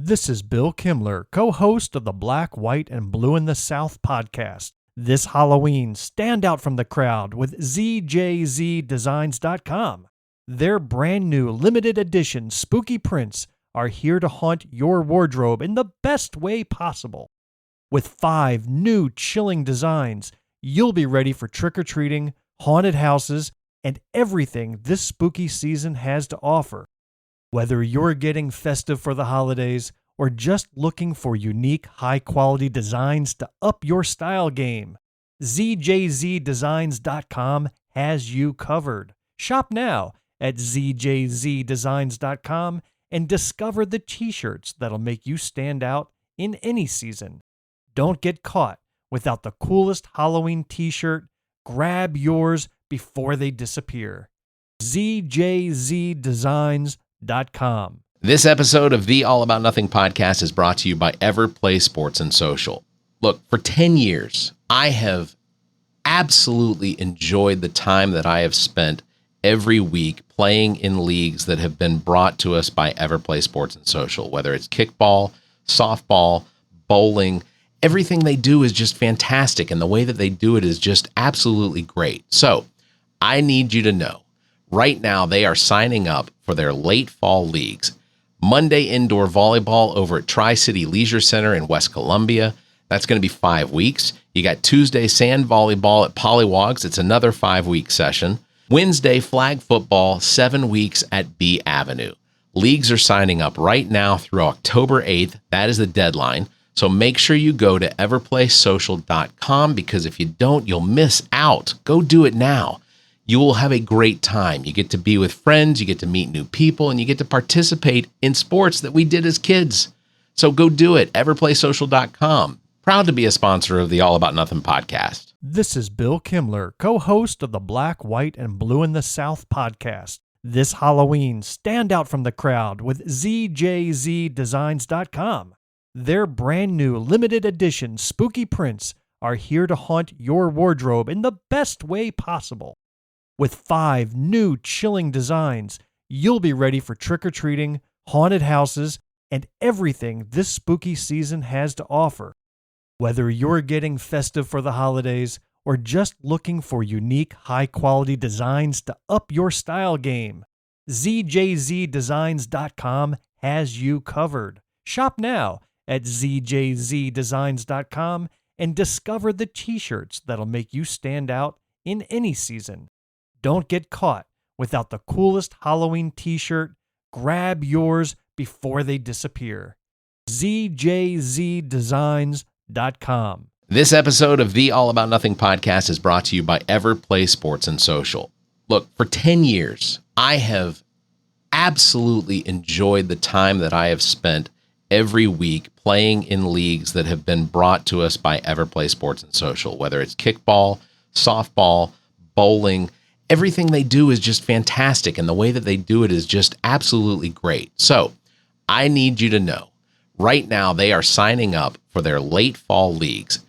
This is Bill Kimler, co-host of the Black, White, and Blue in the South podcast. This Halloween, stand out from the crowd with ZJZDesigns.com. Their brand new limited edition spooky prints are here to haunt your wardrobe in the best way possible. With 5 new chilling designs, you'll be ready for trick-or-treating, haunted houses, and everything this spooky season has to offer. Whether you're getting festive for the holidays or just looking for unique, high-quality designs to up your style game, ZJZDesigns.com has you covered. Shop now at ZJZDesigns.com and discover the t-shirts that'll make you stand out in any season. Don't get caught without the coolest Halloween t-shirt. Grab yours before they disappear. ZJZDesigns.com. This episode of the All About Nothing podcast is brought to you by Everplay Sports and Social. Look, for 10 years, I have absolutely enjoyed the time that I have spent every week playing in leagues that have been brought to us by Everplay Sports and Social, whether it's kickball, softball, bowling. Everything they do is just fantastic, and the way that they do it is just absolutely great. So I need you to know, right now they are signing up for their late fall leagues. Monday indoor volleyball over at Tri-City Leisure Center in West Columbia. That's going to be 5 weeks. You got Tuesday sand volleyball at Polliwogs. It's another 5-week session. Wednesday flag football, 7 weeks at B Avenue. Leagues are signing up right now through October 8th. That is the deadline. So make sure you go to everplaysocial.com, because if you don't, you'll miss out. Go do it now. You will have a great time. You get to be with friends, you get to meet new people, and you get to participate in sports that we did as kids. So go do it, everplaysocial.com. Proud to be a sponsor of the All About Nothing podcast. This is Bill Kimler, co-host of the Black, White, and Blue in the South podcast. This Halloween, stand out from the crowd with ZJZDesigns.com. Their brand new limited edition spooky prints are here to haunt your wardrobe in the best way possible. With 5 new chilling designs, you'll be ready for trick-or-treating, haunted houses, and everything this spooky season has to offer. Whether you're getting festive for the holidays or just looking for unique, high-quality designs to up your style game, ZJZDesigns.com has you covered. Shop now at ZJZDesigns.com and discover the t-shirts that'll make you stand out in any season. Don't get caught without the coolest Halloween t-shirt. Grab yours before they disappear. ZJZDesigns.com. This episode of the All About Nothing podcast is brought to you by Everplay Sports and Social. Look, for 10 years, I have absolutely enjoyed the time that I have spent every week playing in leagues that have been brought to us by Everplay Sports and Social, whether it's kickball, softball, bowling. Everything they do is just fantastic, and the way that they do it is just absolutely great. So I need you to know, right now they are signing up for their late fall leagues.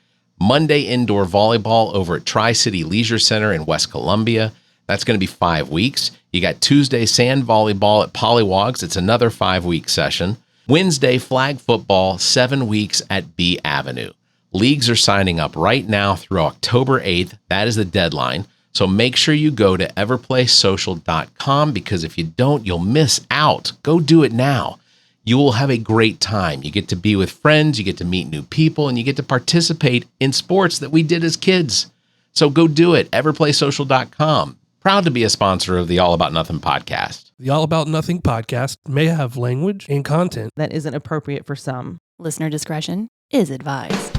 Monday indoor volleyball over at Tri-City Leisure Center in West Columbia. That's going to be 5 weeks. You got Tuesday sand volleyball at Polliwogs. It's another 5-week session. Wednesday flag football, 7 weeks at B Avenue. Leagues are signing up right now through October 8th. That is the deadline. So make sure you go to everplaysocial.com, because if you don't, you'll miss out. Go do it now. You will have a great time. You get to be with friends, you get to meet new people, and you get to participate in sports that we did as kids. So go do it, everplaysocial.com. Proud to be a sponsor of the All About Nothing podcast. The All About Nothing podcast may have language and content that isn't appropriate for some. Listener discretion is advised.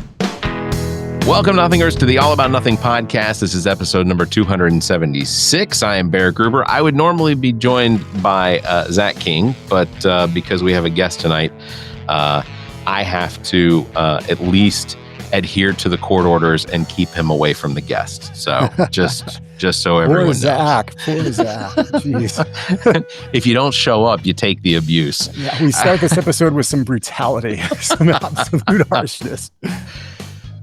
Welcome, Nothingers, to the All About Nothing podcast. This is episode number 276. I am Barrett Gruber. I would normally be joined by Zach King, but because we have a guest tonight, I have to at least adhere to the court orders and keep him away from the guest. So just so everyone knows. Poor Zach. Jeez. If you don't show up, you take the abuse. Yeah, we start this episode with some brutality, some absolute harshness.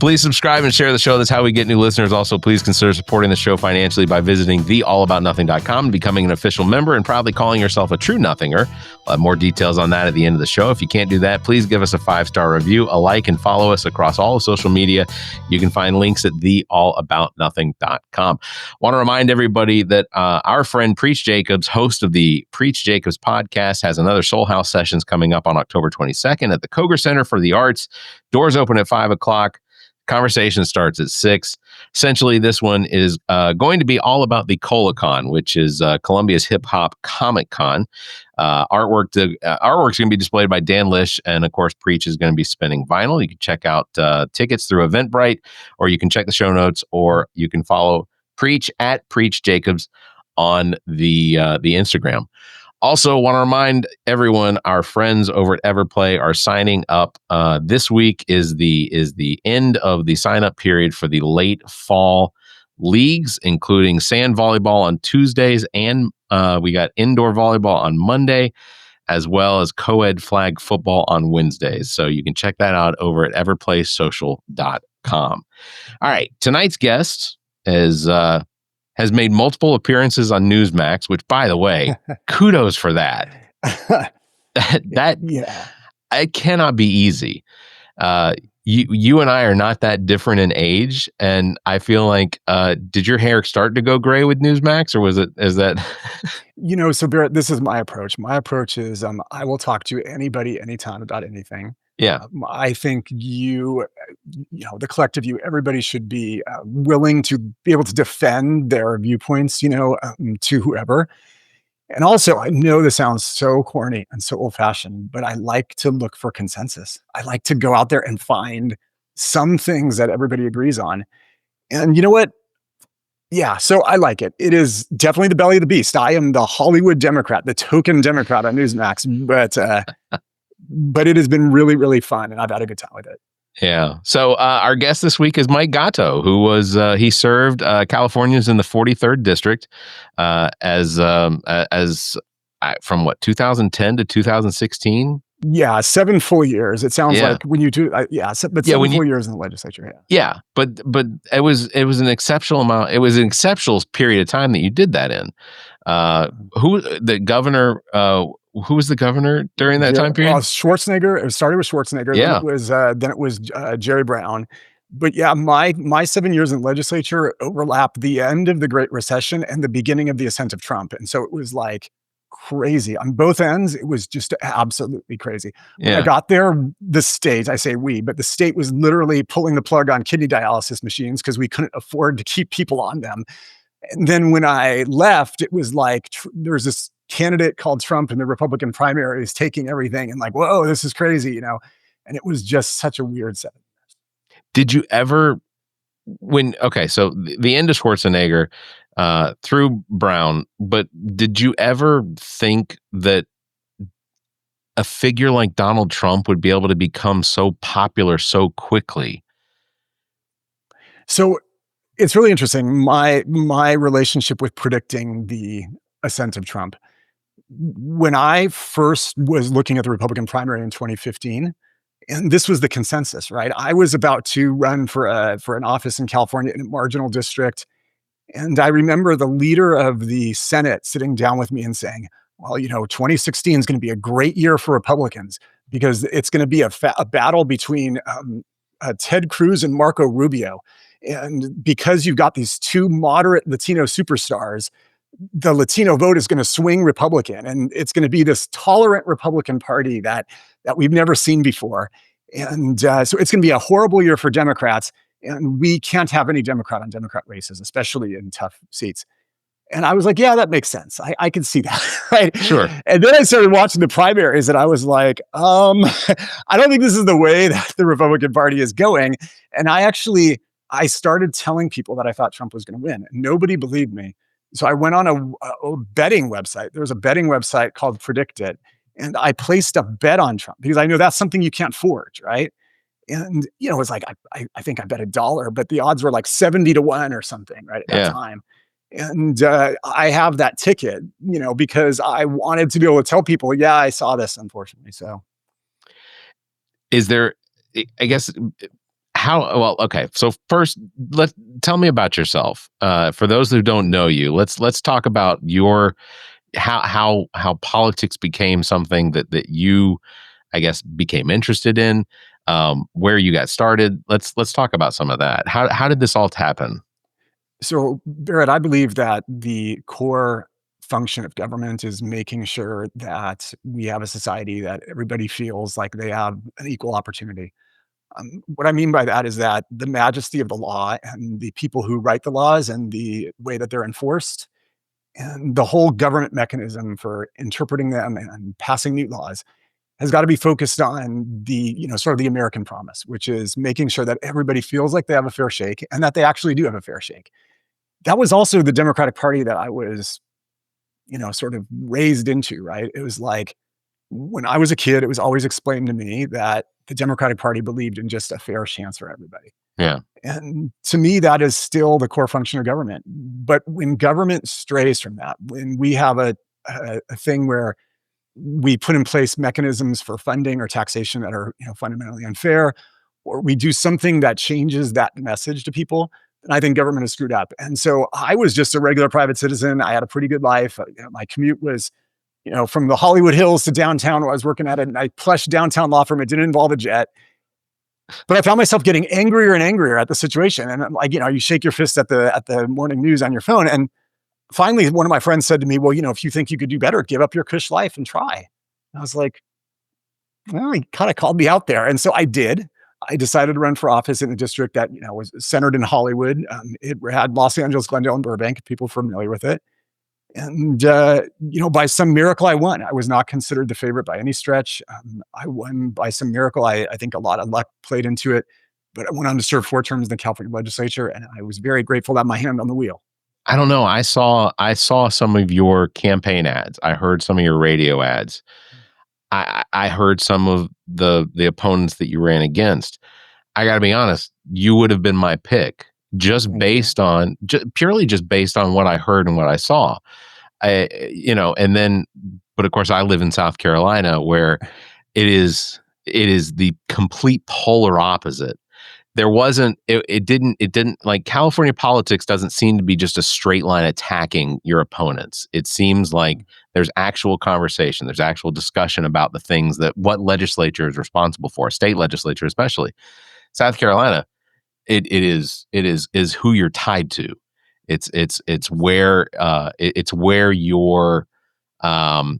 Please subscribe and share the show. That's how we get new listeners. Also, please consider supporting the show financially by visiting theallaboutnothing.com and becoming an official member and proudly calling yourself a true nothinger. We'll have more details on that at the end of the show. If you can't do that, please give us a 5-star review, a like, and follow us across all of social media. You can find links at theallaboutnothing.com. Want to remind everybody that our friend Preach Jacobs, host of the Preach Jacobs podcast, has another Soul House sessions coming up on October 22nd at the Koger Center for the Arts. Doors open at 5 o'clock. Conversation starts at 6. Essentially, this one is going to be all about the Colicon, which is Columbia's hip hop comic con. Artwork's going to be displayed by Dan Lish, and of course, Preach is going to be spinning vinyl. You can check out tickets through Eventbrite, or you can check the show notes, or you can follow Preach at Preach Jacobs on the Instagram. Also, want to remind everyone, our friends over at Everplay are signing up. This week is the end of the sign-up period for the late fall leagues, including sand volleyball on Tuesdays, and we got indoor volleyball on Monday, as well as co-ed flag football on Wednesdays. So you can check that out over at everplaysocial.com. All right, tonight's guest has made multiple appearances on Newsmax, which, by the way, kudos for that. that Yeah. it cannot be easy. You and I are not that different in age, and I feel like, did your hair start to go gray with Newsmax, or is that? So Barrett, this is my approach. My approach is I will talk to anybody, anytime about anything. Yeah, I think the collective you, everybody should be willing to be able to defend their viewpoints, to whoever. And also, I know this sounds so corny and so old fashioned, but I like to look for consensus. I like to go out there and find some things that everybody agrees on. And you know what? Yeah, so I like it. It is definitely the belly of the beast. I am the Hollywood Democrat, the token Democrat on Newsmax, but it has been really, really fun, and I've had a good time with it. yeah. So our guest this week is Mike Gatto, who he served Californians in the 43rd district as from 2010 to 2016. Yeah, 7 full years. It sounds like when you do, but 7 full years in the legislature. Yeah, but it was an exceptional amount. It was an exceptional period of time that you did that in. Who was the governor during that time period? Schwarzenegger. It started with Schwarzenegger. Yeah. Then it was Jerry Brown. But yeah, my 7 years in the legislature overlapped the end of the Great Recession and the beginning of the ascent of Trump, and so it was like crazy on both ends. It was just absolutely crazy. When I got there, the state, I say we, but the state was literally pulling the plug on kidney dialysis machines because we couldn't afford to keep people on them. And then when I left, it was like there was this candidate called Trump in the Republican primaries taking everything and like, whoa, this is crazy, and it was just such a weird 7 years. Did you ever, so the end of Schwarzenegger through Brown, but did you ever think that a figure like Donald Trump would be able to become so popular so quickly? So it's really interesting. My relationship with predicting the ascent of Trump. When I first was looking at the Republican primary in 2015, and this was the consensus, right? I was about to run for an office in California in a marginal district. And I remember the leader of the Senate sitting down with me and saying, well, 2016 is going to be a great year for Republicans because it's going to be a battle between Ted Cruz and Marco Rubio. And because you've got these two moderate Latino superstars, the Latino vote is going to swing Republican, and it's going to be this tolerant Republican Party that we've never seen before. And so it's going to be a horrible year for Democrats, and we can't have any Democrat on Democrat races, especially in tough seats. And I was like, yeah, that makes sense. I can see that. Right? Sure. And then I started watching the primaries, and I was like, I don't think this is the way that the Republican Party is going. And I started telling people that I thought Trump was going to win. Nobody believed me. So I went on a betting website. There was a betting website called Predict It. And I placed a bet on Trump because I know that's something you can't forge, right? And, it was like, I think I bet $1, but the odds were like 70 to 1 or something, right, at that time. And I have that ticket, because I wanted to be able to tell people, yeah, I saw this, unfortunately. So is there, I guess, well, okay. So first, tell me about yourself. For those who don't know you, let's talk about your how politics became something that you, I guess, became interested in, where you got started. Let's talk about some of that. How did this all happen? So, Barrett, I believe that the core function of government is making sure that we have a society that everybody feels like they have an equal opportunity. What I mean by that is that the majesty of the law and the people who write the laws and the way that they're enforced and the whole government mechanism for interpreting them and passing new laws has got to be focused on the, sort of the American promise, which is making sure that everybody feels like they have a fair shake and that they actually do have a fair shake. That was also the Democratic Party that I was, sort of raised into, right? It was like when I was a kid, it was always explained to me that the Democratic Party believed in just a fair chance for everybody. Yeah. And to me, that is still the core function of government. But when government strays from that, when we have a thing where we put in place mechanisms for funding or taxation that are, fundamentally unfair, or we do something that changes that message to people, then I think government is screwed up. And so I was just a regular private citizen. I had a pretty good life. My commute was, from the Hollywood Hills to downtown where I was working at a nice plush downtown law firm. It didn't involve a jet. But I found myself getting angrier and angrier at the situation. And I'm like, you shake your fist at the morning news on your phone. And finally, one of my friends said to me, well, if you think you could do better, give up your cush life and try. And I was like, well, he kind of called me out there. And so I did. I decided to run for office in a district that, was centered in Hollywood. It had Los Angeles, Glendale, and Burbank, people familiar with it. And, by some miracle, I won. I was not considered the favorite by any stretch. I won by some miracle. I think a lot of luck played into it, but I went on to serve 4 terms in the California legislature, and I was very grateful to have my hand on the wheel. I don't know. I saw some of your campaign ads. I heard some of your radio ads. I heard some of the opponents that you ran against. I got to be honest, you would have been my pick just purely based on what I heard and what I saw. And then, but of course I live in South Carolina where it is the complete polar opposite. There wasn't, it didn't like California politics doesn't seem to be just a straight line attacking your opponents. It seems like there's actual conversation, there's actual discussion about the things that what legislature is responsible for, state legislature especially. South Carolina, it is who you're tied to. It's where you're the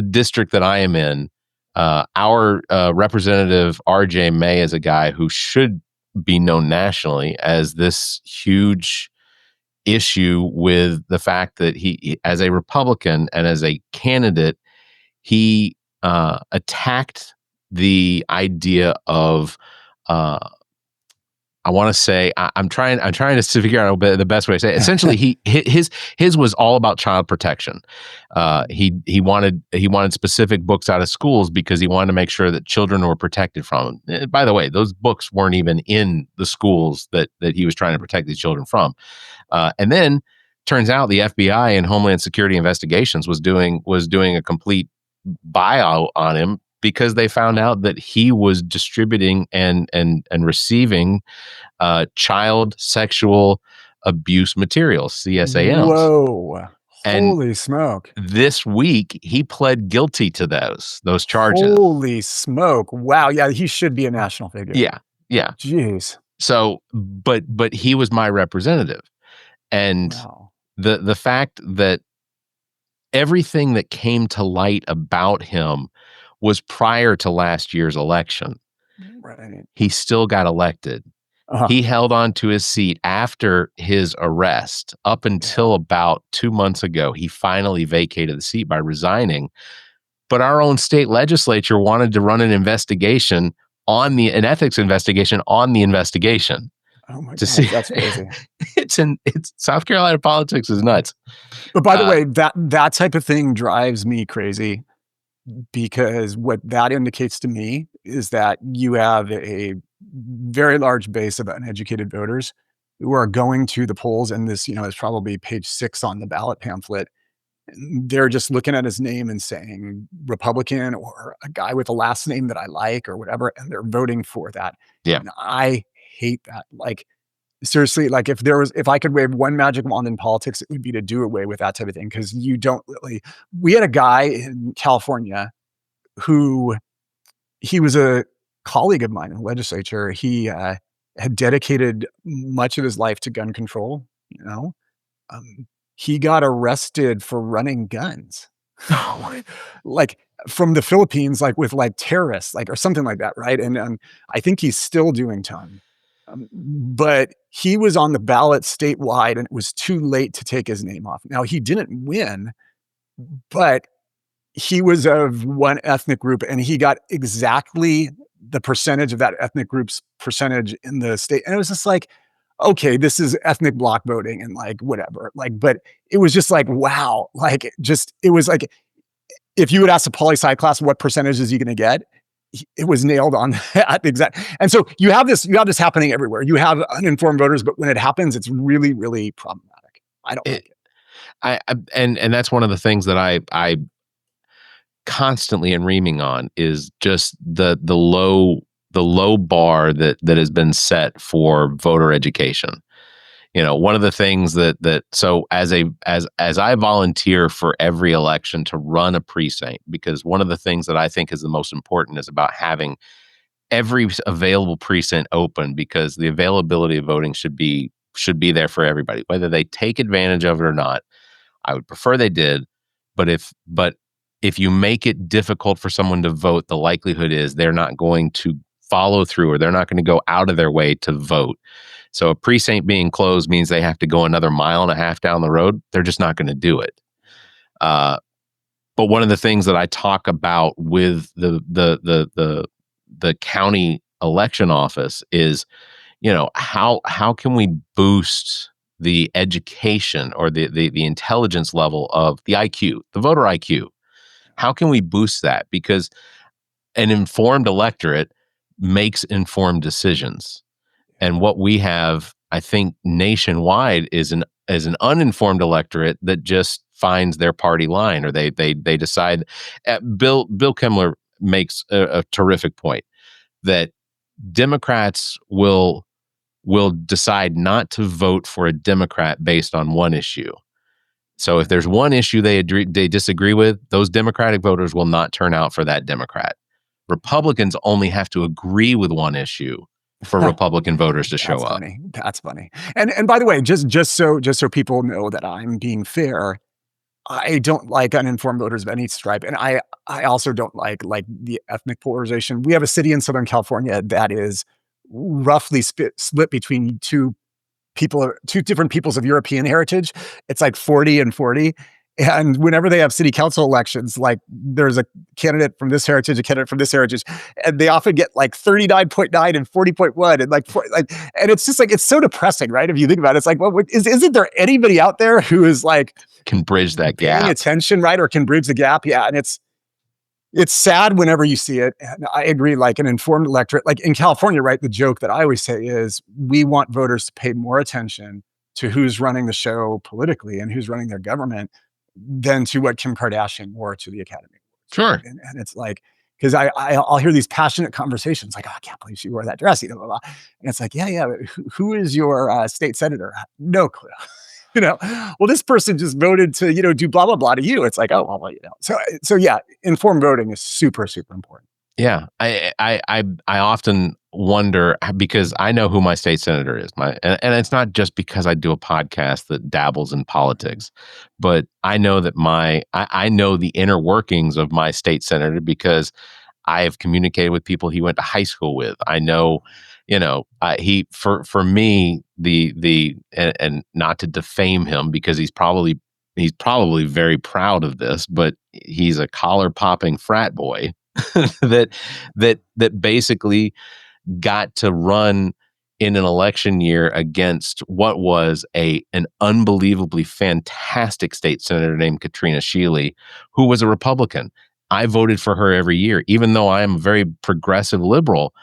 district that I am in. Our Representative RJ May is a guy who should be known nationally as this huge issue with the fact that he as a Republican and as a candidate, he attacked the idea of I want to say I'm trying to figure out the best way to say it. Essentially, his was all about child protection. He wanted specific books out of schools because he wanted to make sure that children were protected from them. By the way, those books weren't even in the schools that he was trying to protect these children from. And then turns out the FBI and Homeland Security Investigations was doing a complete buyout on him, because they found out that he was distributing and receiving child sexual abuse materials, CSAMs. Whoa. And holy smoke. This week, he pled guilty to those charges. Holy smoke. Wow. Yeah, he should be a national figure. Yeah. Jeez. So, but he was my representative. And wow. the fact that everything that came to light about him was prior to last year's election. Right. He still got elected. Uh-huh. He held on to his seat after his arrest up until about 2 months ago. He finally vacated the seat by resigning. But our own state legislature wanted to run an investigation an ethics investigation on the investigation. Oh my God, see, that's crazy. It's South Carolina politics is nuts. But by the way, that type of thing drives me crazy, because what that indicates to me is that you have a very large base of uneducated voters who are going to the polls, and this, is probably page 6 on the ballot pamphlet, They're just looking at his name and saying Republican or a guy with a last name that I like or whatever, and they're voting for that. Yeah. And I hate that. Like, seriously, like if I could wave one magic wand in politics, it would be to do away with that type of thing. Cause you don't really, we had a guy in California who he was a colleague of mine in the legislature. He had dedicated much of his life to gun control, you know. He got arrested for running guns. Like from the Philippines, like with like terrorists, like or something like that, right? And I think he's still doing time. But he was on the ballot statewide and it was too late to take his name off. Now, he didn't win, but he was of one ethnic group and he got exactly the percentage of that ethnic group's percentage in the state. And it was just like, okay, this is ethnic block voting and like whatever. Like, but it was just like, wow. Like, just, it was like, if you would ask the poli-sci class, what percentage is he going to get? It was nailed on that exact. And so you have this happening everywhere. You have uninformed voters, but when it happens, it's really, really problematic. I don't like it. And that's one of the things that I constantly am reaming on is just the low bar that has been set for voter education. You know, one of the things that so as I volunteer for every election to run a precinct, because one of the things that I think is the most important is about having every available precinct open, because the availability of voting should be there for everybody, whether they take advantage of it or not. I would prefer they did, but if you make it difficult for someone to vote, the likelihood is they're not going to follow through or they're not going to go out of their way to vote. So a precinct being closed means they have to go another 1.5 miles down the road. They're just not going to do it. But one of the things that I talk about with the county election office is, you know, how can we boost the education or the intelligence level of the IQ, the voter IQ? How can we boost that? Because an informed electorate makes informed decisions. And what we have, I think, nationwide is an uninformed electorate that just finds their party line, or they decide. Bill Kemmler makes a terrific point that Democrats will decide not to vote for a Democrat based on one issue. So if there's one issue they disagree with, those Democratic voters will not turn out for that Democrat. Republicans only have to agree with one issue for Republican voters to show up. That's funny. And by the way, just so people know that I'm being fair, I don't like uninformed voters of any stripe, and I also don't like the ethnic polarization. We have a city in Southern California that is roughly split between two different peoples of European heritage. It's like 40 and 40. And whenever they have city council elections, like there's a candidate from this heritage, a candidate from this heritage, and they often get like 39.9 and 40.1 and and it's just like, it's so depressing, right? If you think about it, it's like, well, isn't there anybody out there who is like can bridge that gap, paying attention, right? Or can bridge the gap? Yeah. And it's sad whenever you see it. And I agree, like an informed electorate, like in California, right? The joke that I always say is we want voters to pay more attention to who's running the show politically and who's running their government than to what Kim Kardashian wore to the Academy. Sure. And it's like, because I'll hear these passionate conversations like, oh, I can't believe she wore that dress, blah, blah, blah. And it's like, yeah. Who is your state senator? No clue. Well, this person just voted to, do blah, blah, blah to you. It's like, oh, well, So yeah, informed voting is super, super important. Yeah. I often wonder, because I know who my state senator is, and it's not just because I do a podcast that dabbles in politics, but I know that I know the inner workings of my state senator because I have communicated with people he went to high school with. I know, he, for me, and not to defame him because he's probably very proud of this, but he's a collar popping frat boy that basically got to run in an election year against what was an unbelievably fantastic state senator named Katrina Shealy, who was a Republican. I voted for her every year, even though I am a very progressive liberal.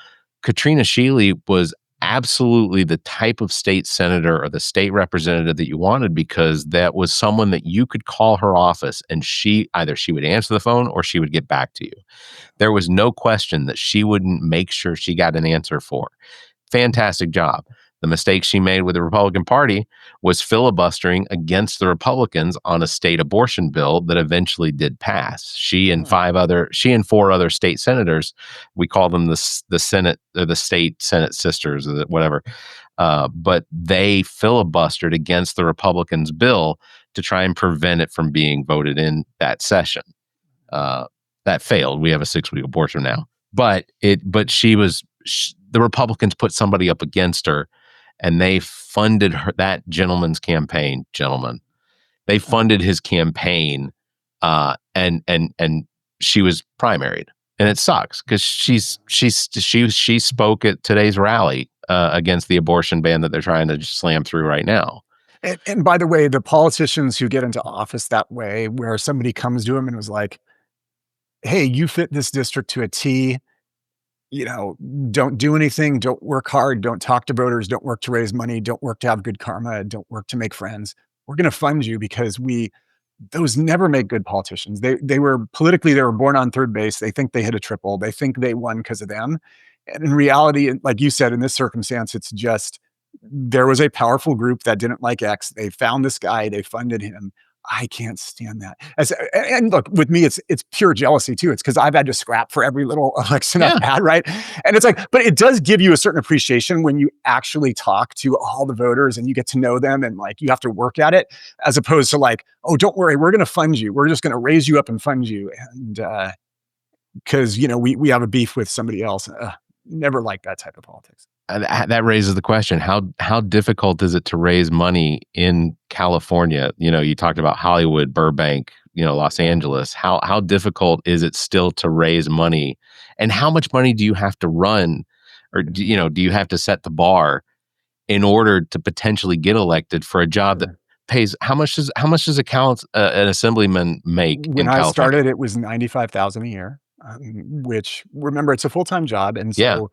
Katrina Shealy was absolutely the type of state senator or the state representative that you wanted, because that was someone that you could call her office and she would answer the phone or she would get back to you. There was no question that she wouldn't make sure she got an answer for. Fantastic job. The mistake she made with the Republican Party was filibustering against the Republicans on a state abortion bill that eventually did pass. She and four other state senators, we call them the Senate or the state Senate sisters or whatever, but they filibustered against the Republicans' bill to try and prevent it from being voted in that session. That failed. We have a 6-week abortion now, but the Republicans put somebody up against her, and they funded that gentleman's campaign. They funded his campaign, and she was primaried, and it sucks because she spoke at today's rally against the abortion ban that they're trying to slam through right now. And by the way, the politicians who get into office that way, where somebody comes to them and was like, "Hey, you fit this district to a T. Don't do anything, don't work hard, don't talk to voters, don't work to raise money, don't work to have good karma, don't work to make friends. We're going to fund you," because those never make good politicians. They were born on third base. They think they hit a triple. They think they won because of them. And in reality, like you said, in this circumstance, it's just, there was a powerful group that didn't like X. They found this guy, they funded him. I can't stand that. And look, with me, it's pure jealousy too. It's because I've had to scrap for every little election I've had, right? And it's like, but it does give you a certain appreciation when you actually talk to all the voters and you get to know them, and like you have to work at it, as opposed to like, oh, don't worry, we're going to fund you. We're just going to raise you up and fund you. And because we have a beef with somebody else. Never liked that type of politics. That raises the question: how difficult is it to raise money in California? You talked about Hollywood, Burbank, Los Angeles. How difficult is it still to raise money, and how much money do you have to run, or do you have to set the bar in order to potentially get elected for a job that pays? How much does an assemblyman make? When I started, it was $95,000 a year, which, remember, it's a full-time job, and so.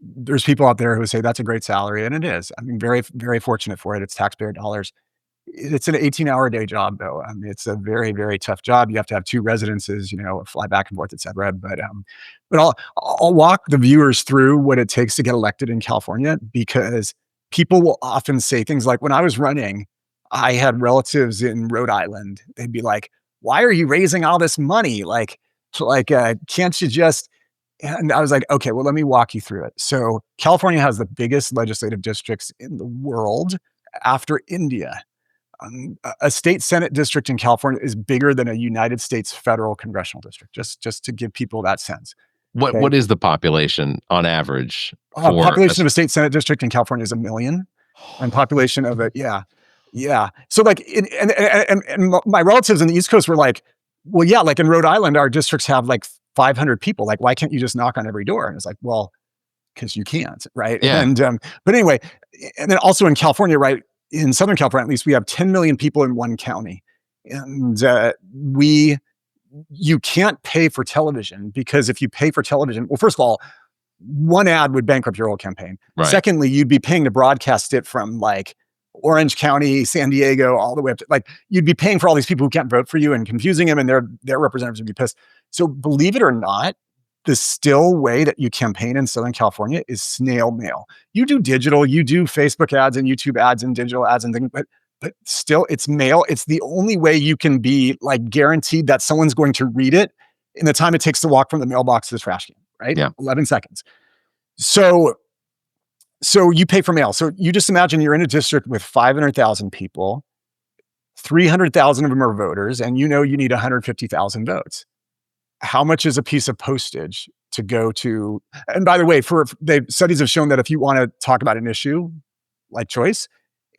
There's people out there who say that's a great salary, and it is. I mean, very, very fortunate for it. It's taxpayer dollars. It's an 18-hour day job, though. I mean, it's a very, very tough job. You have to have 2 residences, fly back and forth, et cetera. But I'll walk the viewers through what it takes to get elected in California, because people will often say things like, when I was running, I had relatives in Rhode Island. They'd be like, "Why are you raising all this money? Can't you just..." And I was like, okay, well, let me walk you through it. So California has the biggest legislative districts in the world after India. A state Senate district in California is bigger than a United States federal congressional district, just to give people that sense. What is the population on average? Population of a state Senate district in California is 1 million. And population of it, yeah. So like, and my relatives in the East Coast were like, well, yeah, like in Rhode Island, our districts have like 500 people. Like, why can't you just knock on every door? And it's like, well, because you can't, right? Yeah. And but anyway, and then also in California, right? In Southern California, at least, we have 10 million people in one county, and you can't pay for television, because if you pay for television, well, first of all, one ad would bankrupt your whole campaign. Right. Secondly, you'd be paying to broadcast it from like Orange County, San Diego, all the way up to, like, you'd be paying for all these people who can't vote for you and confusing them, and their representatives would be pissed. So believe it or not, the still way that you campaign in Southern California is snail mail. You do digital, you do Facebook ads and YouTube ads and digital ads and things, but still it's mail. It's the only way you can be like guaranteed that someone's going to read it in the time it takes to walk from the mailbox to the trash can, right? Yeah. 11 seconds. So you pay for mail. So you just imagine you're in a district with 500,000 people, 300,000 of them are voters, and you need 150,000 votes. How much is a piece of postage to go to? And by the way, studies have shown that if you want to talk about an issue like choice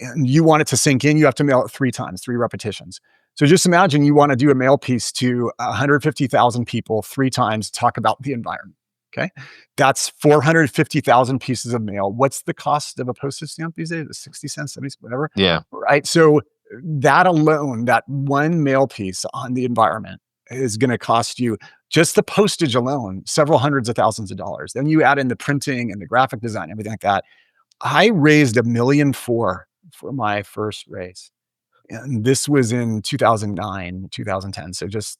and you want it to sink in, you have to mail it 3 times, 3 repetitions. So just imagine you want to do a mail piece to 150,000 people 3 times, talk about the environment. Okay. That's 450,000 pieces of mail. What's the cost of a postage stamp these days? 60 cents, 70 cents, whatever. Yeah. Right. So that alone, that one mail piece on the environment, is going to cost you, just the postage alone, several hundreds of thousands of dollars. Then you add in the printing and the graphic design, everything like that. I raised $1.4 million for my first race. And this was in 2009, 2010. So just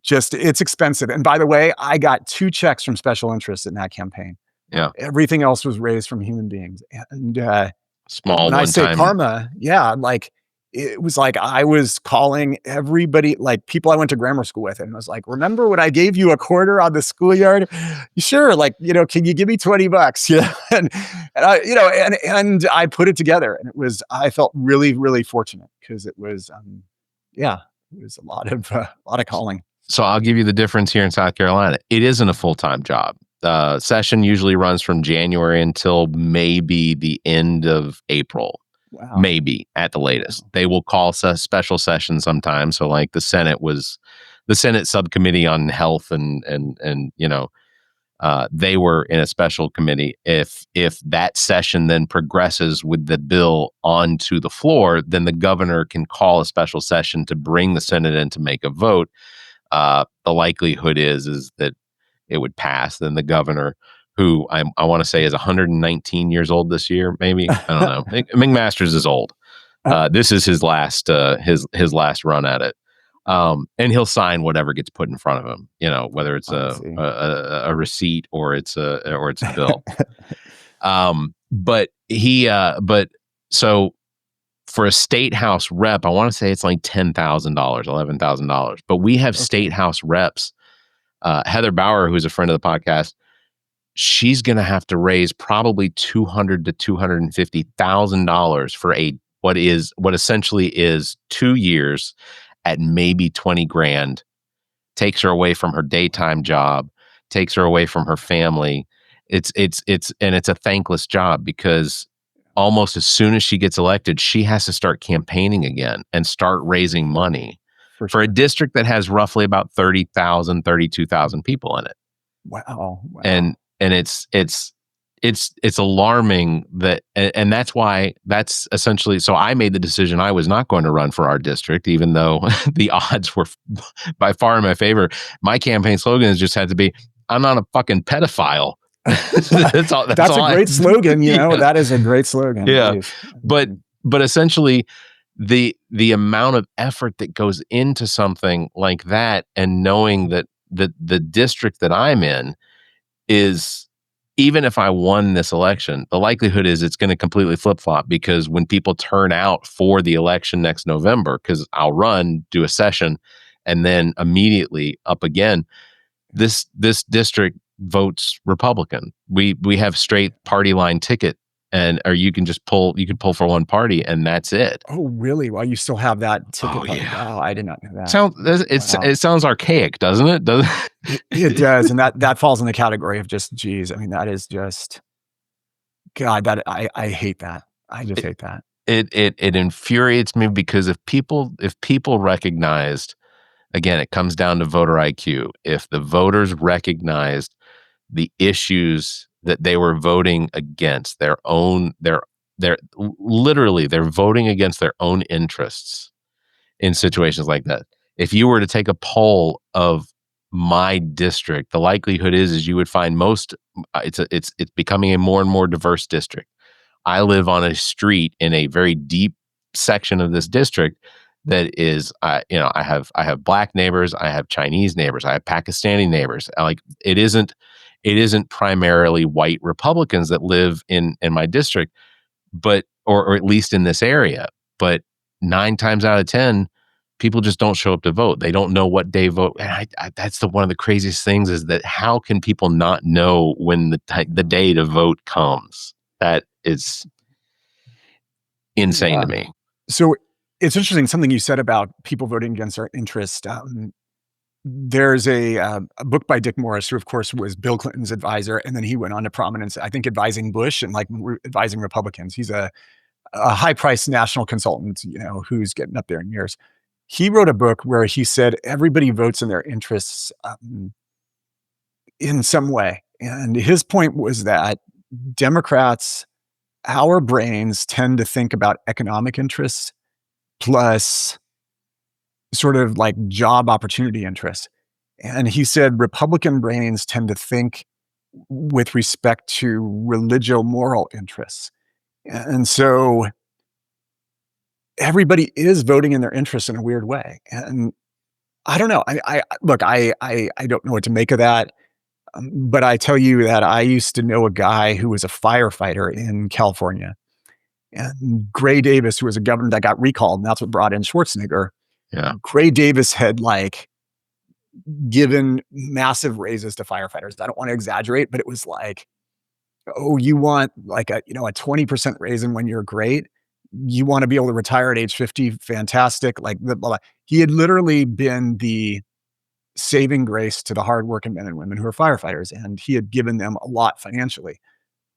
it's expensive. And by the way, I got 2 checks from special interests in that campaign. Yeah. Everything else was raised from human beings. And Small when I say one-time. karma, yeah, like it was like I was calling everybody, like people I went to grammar school with, and I was like, remember when I gave you a quarter on the schoolyard? Sure, like, can you give me $20? And I, and I put it together, and I felt really, really fortunate because it was, it was a lot of calling. So I'll give you the difference here in South Carolina. It isn't a full-time job. Session usually runs from January until maybe the end of April. Wow. Maybe at the latest. They will call a special session sometimes. So like the Senate subcommittee on health and they were in a special committee. If that session then progresses with the bill onto the floor, then the governor can call a special session to bring the Senate in to make a vote. The likelihood is that it would pass. Then the governor, who I want to say is 119 years old this year, maybe, I don't know. McMaster's is old. This is his last his last run at it, and he'll sign whatever gets put in front of him. Whether it's a receipt or it's a bill. But so for a state house rep, I want to say it's like $10,000, $11,000. But we have state house reps. Heather Bauer, who's a friend of the podcast, she's going to have to raise probably $200,000 to $250,000 for what essentially is 2 years at maybe 20 grand. Takes her away from her daytime job, takes her away from her family. It's a thankless job because almost as soon as she gets elected, she has to start campaigning again and start raising money for a district that has roughly about 30,000, 32,000 people in it. Wow. And it's alarming and that's essentially, so I made the decision I was not going to run for our district, even though the odds were by far in my favor. My campaign slogan has just had to be, I'm not a fucking pedophile. That's all. That's a great slogan. That is a great slogan. Yeah. Please. But essentially the amount of effort that goes into something like that, and knowing that the district that I'm in is, even if I won this election, the likelihood is it's going to completely flip-flop, because when people turn out for the election next November, because I'll run, do a session, and then immediately up again, this district votes Republican. We have straight party line ticket, or you can pull for one party, and that's it. Oh, really? Well, you still have that ticket. Oh, yeah. Wow, I did not know that. It sounds archaic, doesn't it? It does, and that falls in the category of just, geez. I mean, that is just, God. That I hate that. I just hate that. It infuriates me, because if people recognized, again, it comes down to voter IQ. If the voters recognized the issues that they were voting against, they're voting against their own interests in situations like that. If you were to take a poll of my district, the likelihood is you would find it's becoming a more and more diverse district. I live on a street in a very deep section of this district that is, I have Black neighbors, I have Chinese neighbors, I have Pakistani neighbors. Like, it isn't primarily white Republicans that live in my district, but or at least in this area. But 9 times out of 10, people just don't show up to vote. They don't know what day vote. And that's one of the craziest things, is that how can people not know when the day to vote comes? That is insane to me. So it's interesting, something you said about people voting against our interest. There's a book by Dick Morris, who of course was Bill Clinton's advisor, and then he went on to prominence, I think, advising Bush and advising Republicans. He's a high-priced national consultant, who's getting up there in years. He wrote a book where he said everybody votes in their interests in some way, and his point was that Democrats, our brains tend to think about economic interests plus sort of like job opportunity interests. And he said Republican brains tend to think with respect to religio-moral interests. And so everybody is voting in their interests in a weird way. And I don't know. Look, I don't know what to make of that. But I tell you that I used to know a guy who was a firefighter in California, and Gray Davis, who was a governor that got recalled, and that's what brought in Schwarzenegger. Yeah. Gray Davis had like given massive raises to firefighters. I don't want to exaggerate, but it was like, oh, you want like a 20% raise and when you're great, you want to be able to retire at age 50, fantastic. Like blah, blah, blah. He had literally been the saving grace to the hardworking men and women who are firefighters, and he had given them a lot financially.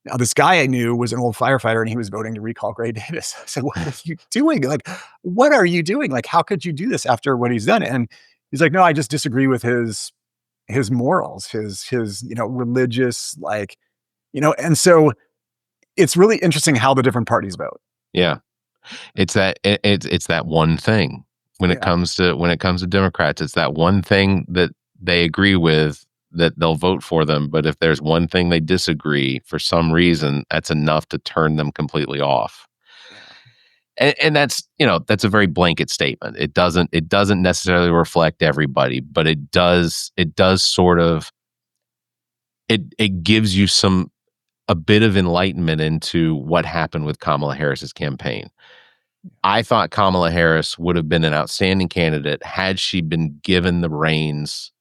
Now, this guy I knew was an old firefighter, and he was voting to recall Gray Davis. I said, "What are you doing? Like, what are you doing? Like, how could you do this after what he's done?" And he's like, "No, I just disagree with his morals, his religious, like, And so it's really interesting how the different parties vote. Yeah. It's that one thing when it comes to Democrats. It's that one thing that they agree with, that they'll vote for them. But if there's one thing they disagree for some reason, that's enough to turn them completely off. And that's a very blanket statement. It doesn't necessarily reflect everybody, but it does sort of, it gives you a bit of enlightenment into what happened with Kamala Harris's campaign. I thought Kamala Harris would have been an outstanding candidate had she been given the reins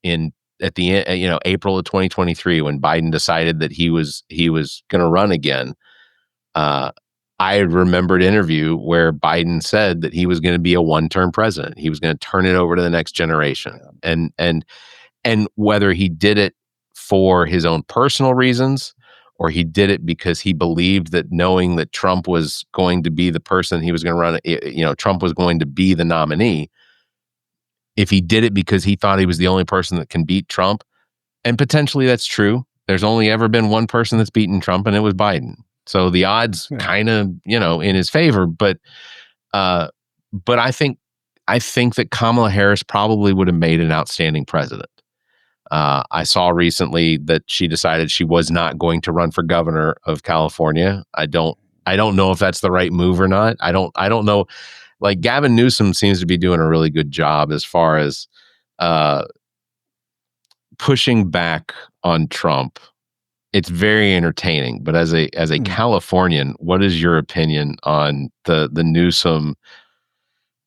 at the end, April of 2023, when Biden decided that he was going to run again. I remembered an interview where Biden said that he was going to be a one-term president. He was going to turn it over to the next generation. And whether he did it for his own personal reasons, or he did it because he believed that, knowing that Trump was going to be the person he was going to run, Trump was going to be the nominee. If he did it because he thought he was the only person that can beat Trump, and potentially that's true. There's only ever been one person that's beaten Trump, and it was Biden. So the odds kind of, in his favor. But I think that Kamala Harris probably would have made an outstanding president. I saw recently that she decided she was not going to run for governor of California. I don't know if that's the right move or not. I don't know. Like, Gavin Newsom seems to be doing a really good job as far as pushing back on Trump. It's very entertaining. But as a Californian, what is your opinion on the Newsom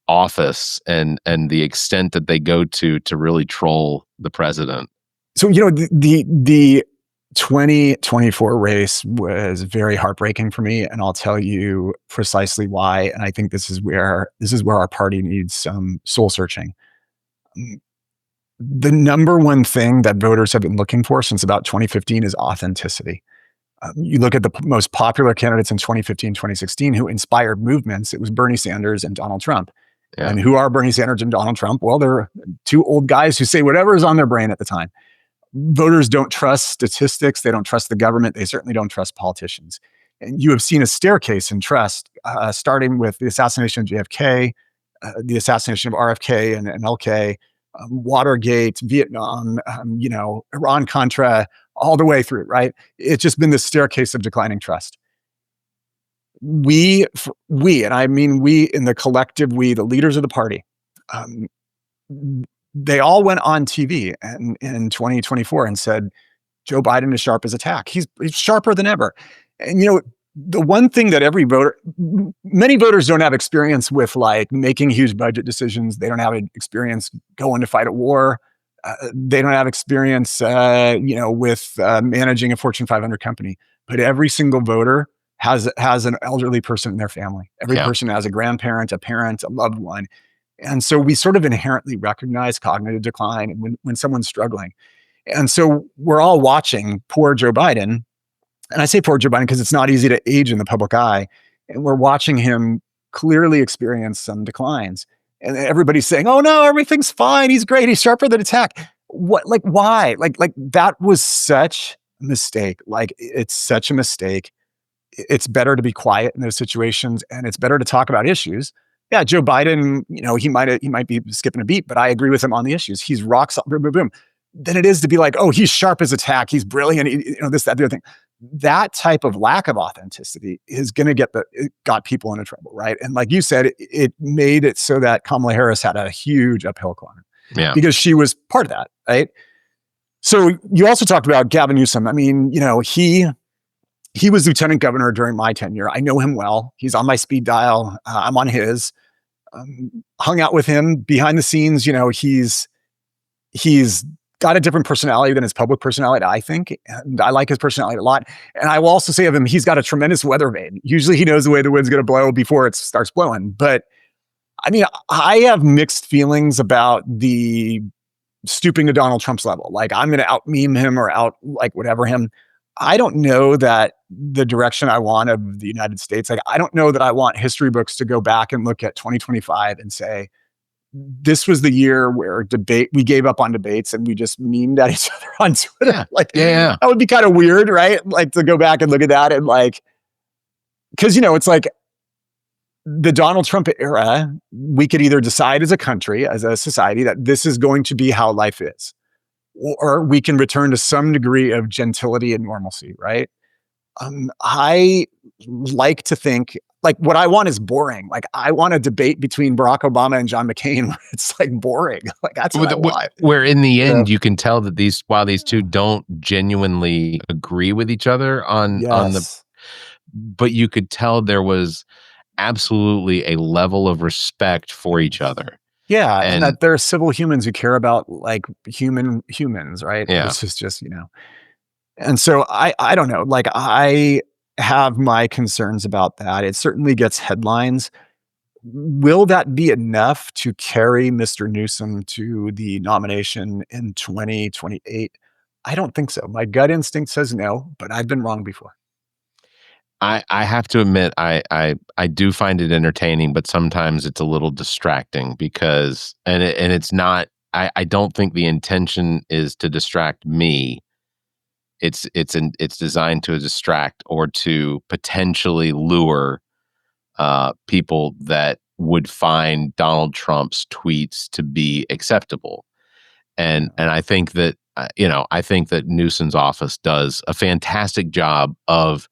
office and the extent that they go to really troll the president? So, the 2024 race was very heartbreaking for me, and I'll tell you precisely why. And I think this is where our party needs some soul searching. The number one thing that voters have been looking for since about 2015 is authenticity. You look at the most popular candidates in 2015, 2016 who inspired movements. It was Bernie Sanders and Donald Trump. Yeah. And who are Bernie Sanders and Donald Trump? Well, they're two old guys who say whatever is on their brain at the time. Voters don't trust statistics. They don't trust the government. They certainly don't trust politicians. And you have seen a staircase in trust, starting with the assassination of JFK, the assassination of RFK and LK, Watergate, Vietnam, Iran-Contra, all the way through, right? It's just been this staircase of declining trust. We, and I mean we in the collective we, the leaders of the party, they all went on TV in 2024 and said, Joe Biden is sharp as a tack. He's sharper than ever. And, the one thing that many voters don't have experience with, like making huge budget decisions. They don't have experience going to fight a war. They don't have experience, with managing a Fortune 500 company. But every single voter has an elderly person in their family. Every person has a grandparent, a parent, a loved one. And so we sort of inherently recognize cognitive decline when someone's struggling. And so we're all watching poor Joe Biden. And I say poor Joe Biden because it's not easy to age in the public eye. And we're watching him clearly experience some declines. And everybody's saying, oh no, everything's fine. He's great. He's sharper than a tack. What, like, why? Like that was such a mistake. Like, it's such a mistake. It's better to be quiet in those situations, and it's better to talk about issues. Yeah, Joe Biden, he might be skipping a beat, but I agree with him on the issues. He's rock solid, boom, boom, boom. than it is to be like, oh, he's sharp as a tack, he's brilliant, this, that, the other thing. That type of lack of authenticity is going to it got people into trouble, right? And like you said, it made it so that Kamala Harris had a huge uphill climb because she was part of that, right? So you also talked about Gavin Newsom. I mean, he was lieutenant governor during my tenure. I know him well. He's on my speed dial. I'm on his. Hung out with him behind the scenes. He's got a different personality than his public personality, I think. And I like his personality a lot. And I will also say of him, he's got a tremendous weather vane. Usually he knows the way the wind's going to blow before it starts blowing. But I mean, I have mixed feelings about the stooping to Donald Trump's level. Like, I'm going to out meme him or out like whatever him. I don't know that the direction I want of the United States, like, I don't know that I want history books to go back and look at 2025 and say, this was the year where we gave up on debates and we just memed at each other on Twitter. That would be kind of weird, right? Like, to go back and look at that and like, because, it's like the Donald Trump era, we could either decide as a country, as a society, that this is going to be how life is, or we can return to some degree of gentility and normalcy, right? I like to think, like, what I want is boring. Like, I want a debate between Barack Obama and John McCain where it's like boring. Like, that's what I want. Where in the end, you can tell that while these two don't genuinely agree with each other on but you could tell there was absolutely a level of respect for each other. Yeah, and that they're civil humans who care about like humans, right? Yeah. This is just, And so I don't know, like, I have my concerns about that. It certainly gets headlines. Will that be enough to carry Mr. Newsom to the nomination in 2028? I don't think so. My gut instinct says no, but I've been wrong before. I have to admit, I do find it entertaining, but sometimes it's a little distracting because, and it's not, I don't think the intention is to distract me. It's designed to distract or to potentially lure people that would find Donald Trump's tweets to be acceptable. And I think that, I think that Newsom's office does a fantastic job of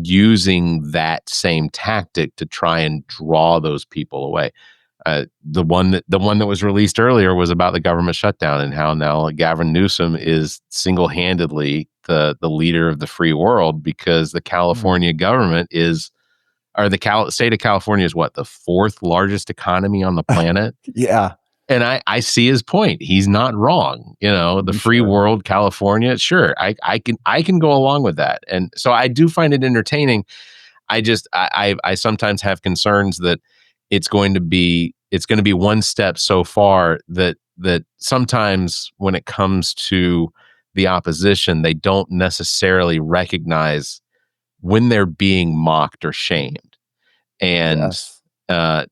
using that same tactic to try and draw those people away. The one that was released earlier was about the government shutdown and how now Gavin Newsom is single-handedly the leader of the free world because the California government the state of California is what, the fourth largest economy on the planet? Yeah. And I see his point. He's not wrong. The free world, California. Sure, I can go along with that. And so I do find it entertaining. I sometimes have concerns that it's going to be one step so far that sometimes when it comes to the opposition, they don't necessarily recognize when they're being mocked or shamed. And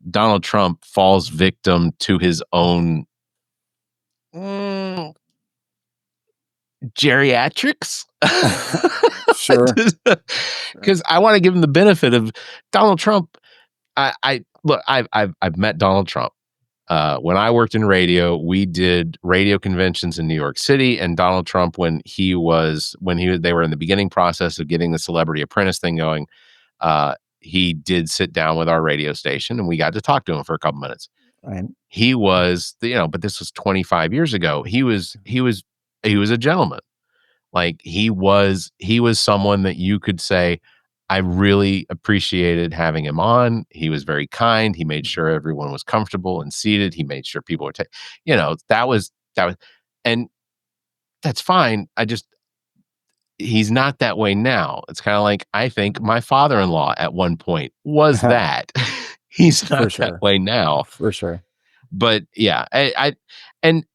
Donald Trump falls victim to his own geriatrics. Sure. Because I want to give him the benefit of Donald Trump. I've met Donald Trump. When I worked in radio, we did radio conventions in New York City, and Donald Trump, they were in the beginning process of getting the Celebrity Apprentice thing going, he did sit down with our radio station and we got to talk to him for a couple minutes. Right. He was, but this was 25 years ago. He was a gentleman. Like he was someone that you could say, I really appreciated having him on. He was very kind. He made sure everyone was comfortable and seated. He made sure people were that was, and that's fine. He's not that way now. It's kind of like, I think my father-in-law at one point was that. He's not that way now. For sure. But yeah, I don't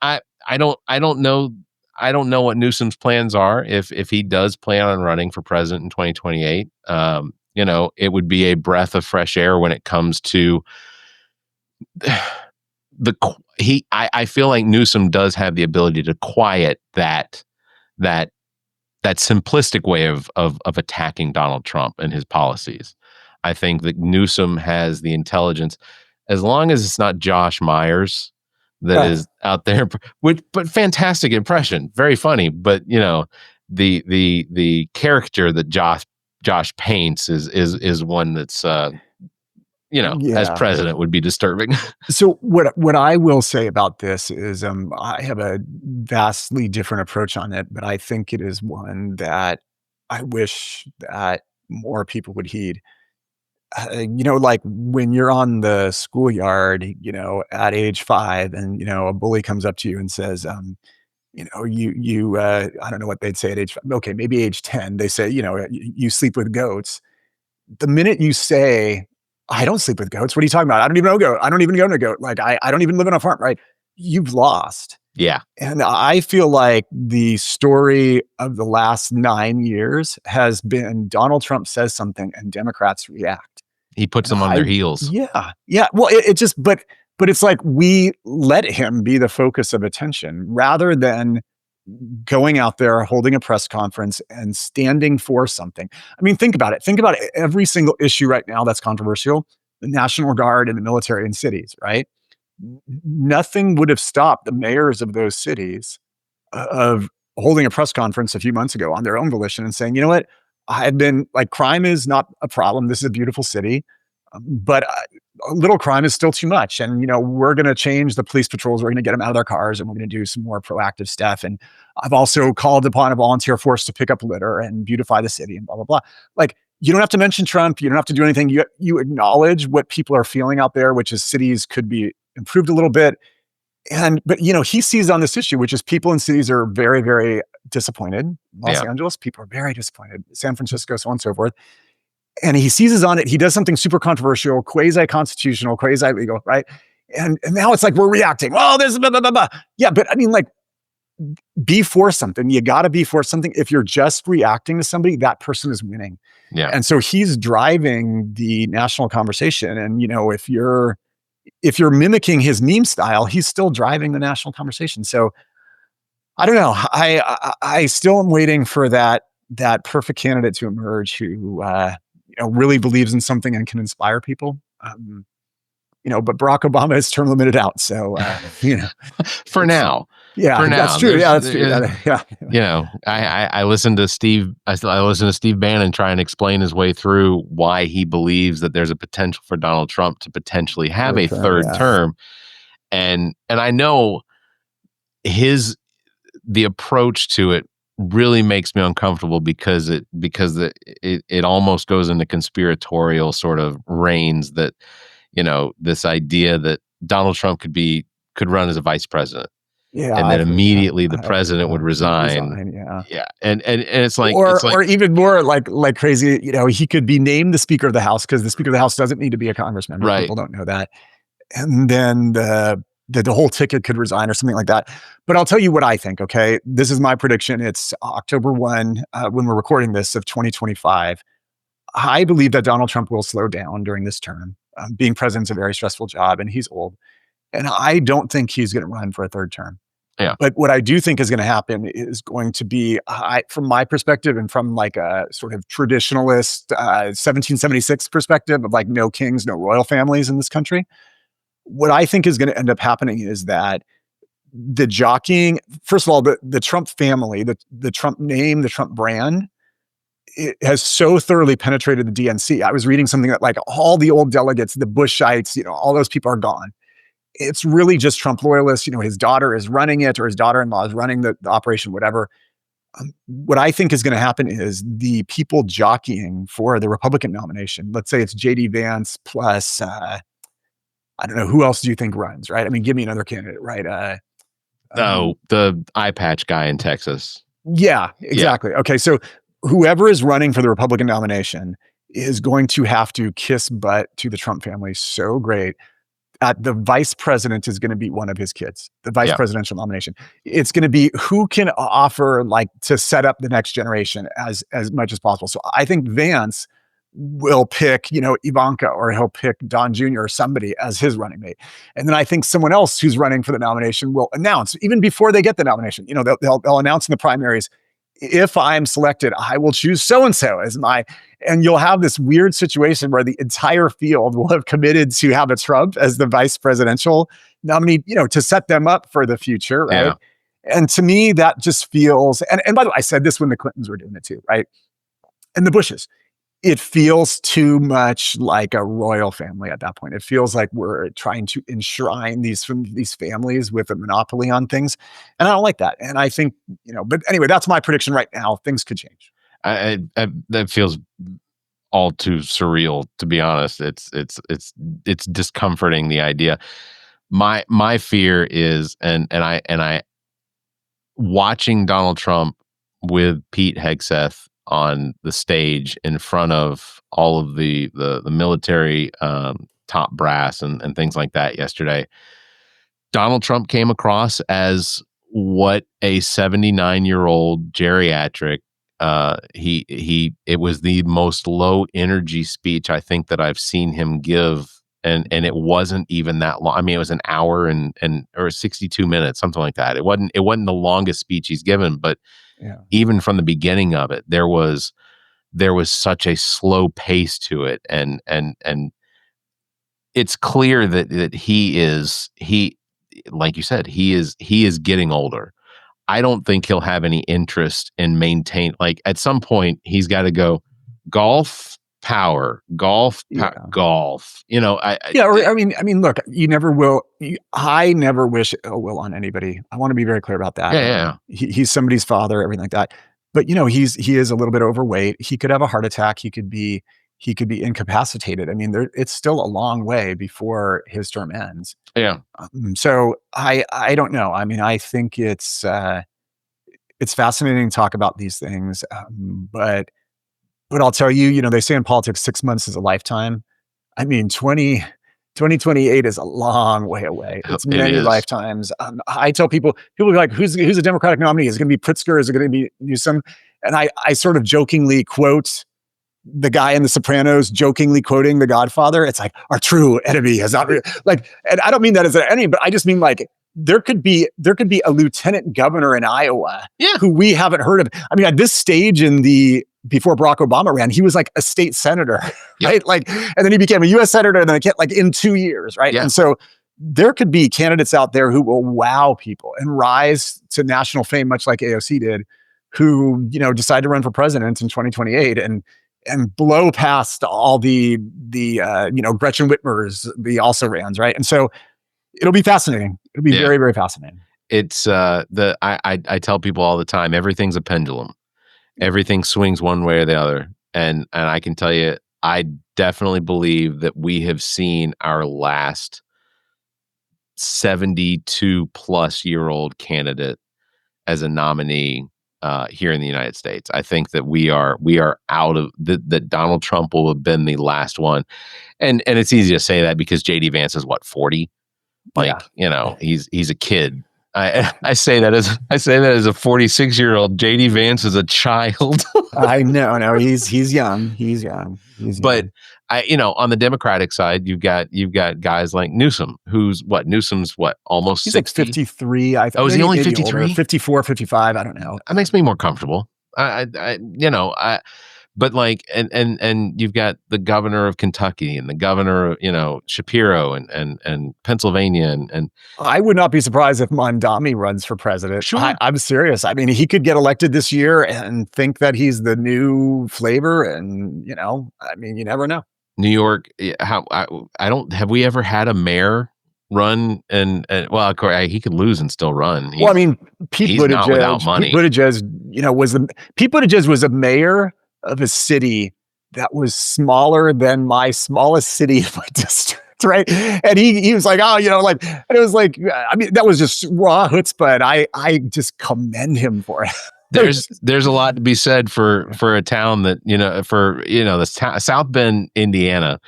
know. I don't know what Newsom's plans are. If he does plan on running for president in 2028, it would be a breath of fresh air when it comes to I feel like Newsom does have the ability to quiet that simplistic way of attacking Donald Trump and his policies. I think that Newsom has the intelligence, as long as it's not Josh Myers, that is out there, but fantastic impression, very funny. But the character that Josh paints is one that's as president would be disturbing. So what I will say about this is I have a vastly different approach on it, but I think it is one that I wish that more people would heed. Like when you're on the schoolyard, at age 5 and, a bully comes up to you and says, I don't know what they'd say at age 5. Okay, maybe age 10, they say, you sleep with goats. The minute you say, I don't sleep with goats. What are you talking about? I don't even know goat. I don't even go to goat. Like I don't even live on a farm, right? You've lost. Yeah. And I feel like the story of the last 9 years has been Donald Trump says something and Democrats react. He puts them on their heels. Yeah. Yeah. Well, it just, but it's like we let him be the focus of attention rather than going out there, holding a press conference and standing for something. I mean, think about it. Think about it. Every single issue right now that's controversial, the National Guard and the military in cities, right? Nothing would have stopped the mayors of those cities of holding a press conference a few months ago on their own volition and saying, you know what? I've been like, crime is not a problem. This is a beautiful city, but a little crime is still too much. And, we're going to change the police patrols. We're going to get them out of their cars and we're going to do some more proactive stuff. And I've also called upon a volunteer force to pick up litter and beautify the city and blah, blah, blah. Like, you don't have to mention Trump. You don't have to do anything. You acknowledge what people are feeling out there, which is cities could be improved a little bit. But he sees on this issue, which is people in cities are very, very disappointed. Los Angeles, people are very disappointed. San Francisco, so on and so forth. And he seizes on it. He does something super controversial, quasi-constitutional, quasi-legal, right? And now it's like we're reacting. Oh, this blah, blah, blah, blah. Yeah, but I mean, like, be for something. You got to be for something. If you're just reacting to somebody, that person is winning. Yeah. And so he's driving the national conversation. And if you're mimicking his meme style, he's still driving the national conversation. So I don't know. I still am waiting for that perfect candidate to emerge who really believes in something and can inspire people. But Barack Obama is term limited out. So for now. Yeah, for now. That's true. Yeah, that's true. Yeah. I listened to Steve. I listened to Steve Bannon try and explain his way through why he believes that there's a potential for Donald Trump to potentially have a third term, and I know the approach to it really makes me uncomfortable because it almost goes into conspiratorial sort of reigns that this idea that Donald Trump could run as a vice president. Yeah, and then immediately the president would resign. Yeah, and it's like, or even more like crazy. He could be named the Speaker of the House because the Speaker of the House doesn't need to be a congressman. Right? People don't know that, and then the whole ticket could resign or something like that. But I'll tell you what I think. Okay, this is my prediction. It's October 1 when we're recording this of 2025. I believe that Donald Trump will slow down during this term. Being president's a very stressful job, and he's old. And I don't think he's going to run for a third term. Yeah. But what I do think is going to happen is going to be, from my perspective and from like a sort of traditionalist 1776 perspective of like no kings, no royal families in this country, what I think is going to end up happening is that the jockeying, first of all, the Trump family, the Trump name, the Trump brand, it has so thoroughly penetrated the DNC. I was reading something that like all the old delegates, the Bushites, all those people are gone. It's really just Trump loyalists. His daughter is running it, or his daughter-in-law is running the operation, whatever. What I think is going to happen is the people jockeying for the Republican nomination. Let's say it's J.D. Vance plus, I don't know, who else do you think runs, right? I mean, give me another candidate, right? The eye patch guy in Texas. Yeah, exactly. Yeah. Okay, so whoever is running for the Republican nomination is going to have to kiss butt to the Trump family so great. The vice president is going to be one of his kids, the vice presidential nomination. It's going to be who can offer like to set up the next generation as much as possible. So I think Vance will pick, Ivanka, or he'll pick Don Jr. or somebody as his running mate. And then I think someone else who's running for the nomination will announce even before they get the nomination. They'll announce in the primaries, if I'm selected, I will choose so-and-so as my, and you'll have this weird situation where the entire field will have committed to have a Trump as the vice presidential nominee, to set them up for the future, right? Yeah. And to me, that just feels, and by the way, I said this when the Clintons were doing it too, right? And the Bushes. It feels too much like a royal family at that point. It feels like we're trying to enshrine these families with a monopoly on things. And I don't like that. And I think, but anyway, that's my prediction right now. Things could change. That feels all too surreal, to be honest. It's discomforting, the idea. My fear is, and I watching Donald Trump with Pete Hegseth on the stage in front of all of the military top brass and things like that yesterday. Donald Trump came across as what a 79-year-old geriatric. It was the most low energy speech I think that I've seen him give. And it wasn't even that long. I mean, it was an hour or 62 minutes, something like that. It wasn't the longest speech he's given, but even from the beginning of it, there was such a slow pace to it, and it's clear that he, like you said, he is getting older. I don't think he'll have any interest in like at some point he's got to go golf. Golf. I mean, look, you never will. I never wish ill will on anybody. I want to be very clear about that. Yeah. He's somebody's father, everything like that. But he is a little bit overweight. He could have a heart attack. He could be incapacitated. I mean, it's still a long way before his term ends. Yeah. So I don't know. I mean, I think it's fascinating to talk about these things, but I'll tell you, they say in politics, 6 months is a lifetime. I mean, 2028 is a long way away. It's many lifetimes. I tell people are like, who's a Democratic nominee? Is it going to be Pritzker? Is it going to be Newsom? And I sort of jokingly quote the guy in The Sopranos, jokingly quoting The Godfather. It's like, our true enemy has not like, and I don't mean that as an enemy, but I just mean like, there could be a lieutenant governor in Iowa who we haven't heard of. I mean, at this stage before Barack Obama ran, he was like a state senator, right? Like, and then he became a U.S. senator, and then like in 2 years, right? And so there could be candidates out there who will wow people and rise to national fame, much like AOC did, who decide to run for president in 2028 and blow past all the Gretchen Whitmer's, the also rans, right? And so it'll be fascinating. It'll be very, very fascinating. It's I tell people all the time, everything's a pendulum. Everything swings one way or the other. And I can tell you, I definitely believe that we have seen our last 72 plus year old candidate as a nominee here in the United States. I think that we are out of that Donald Trump will have been the last one. And it's easy to say that because JD Vance is what, 40? Like, he's a kid. I say that as a 46-year-old. JD Vance is a child. I know. No, he's young. He's young. But on the Democratic side, you've got guys like Newsom, Newsom's almost he's 60? Like 53. I think. Oh, is he only 53? 54, 55. I don't know. That makes me more comfortable. But like, and you've got the governor of Kentucky and the governor of, Shapiro and Pennsylvania. And I would not be surprised if Mondami runs for president. Sure. I'm serious. I mean, he could get elected this year and think that he's the new flavor. And, I mean, you never know. New York, have we ever had a mayor run and well, of course, he could lose and still run. Well, I mean, Pete Buttigieg, not without money. Pete Buttigieg was a mayor of a city that was smaller than my smallest city in my district, right? And he was like, and it was like, I mean, that was just raw chutzpah, and I just commend him for it. There's a lot to be said for a town that, South Bend, Indiana.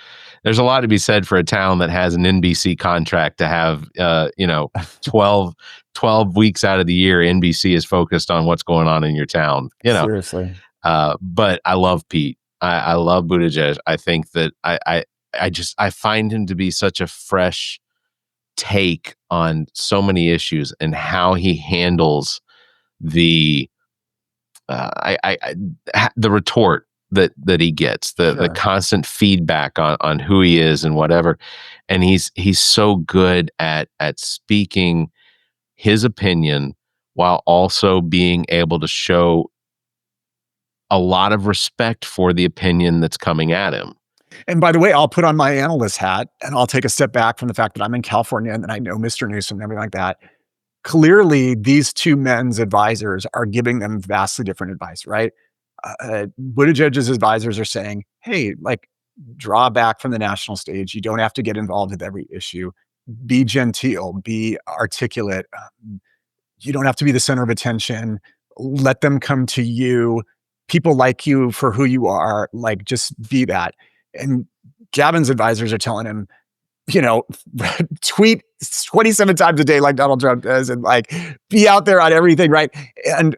There's a lot to be said for a town that has an NBC contract to have, 12 weeks out of the year, NBC is focused on what's going on in your town, Seriously. But I love Pete. I love Buttigieg. I think that I find him to be such a fresh take on so many issues and how he handles the the retort that he gets, the constant feedback on who he is and whatever, and he's so good at speaking his opinion while also being able to show a lot of respect for the opinion that's coming at him. And by the way, I'll put on my analyst hat and I'll take a step back from the fact that I'm in California and that I know Mr. Newsom and everything like that. Clearly, these two men's advisors are giving them vastly different advice, right? Buttigieg's advisors are saying, hey, like, draw back from the national stage. You don't have to get involved with every issue. Be genteel, be articulate. You don't have to be the center of attention. Let them come to you. People like you for who you are. Like, just be that. And Gavin's advisors are telling him, tweet 27 times a day like Donald Trump does, and like be out there on everything, right? And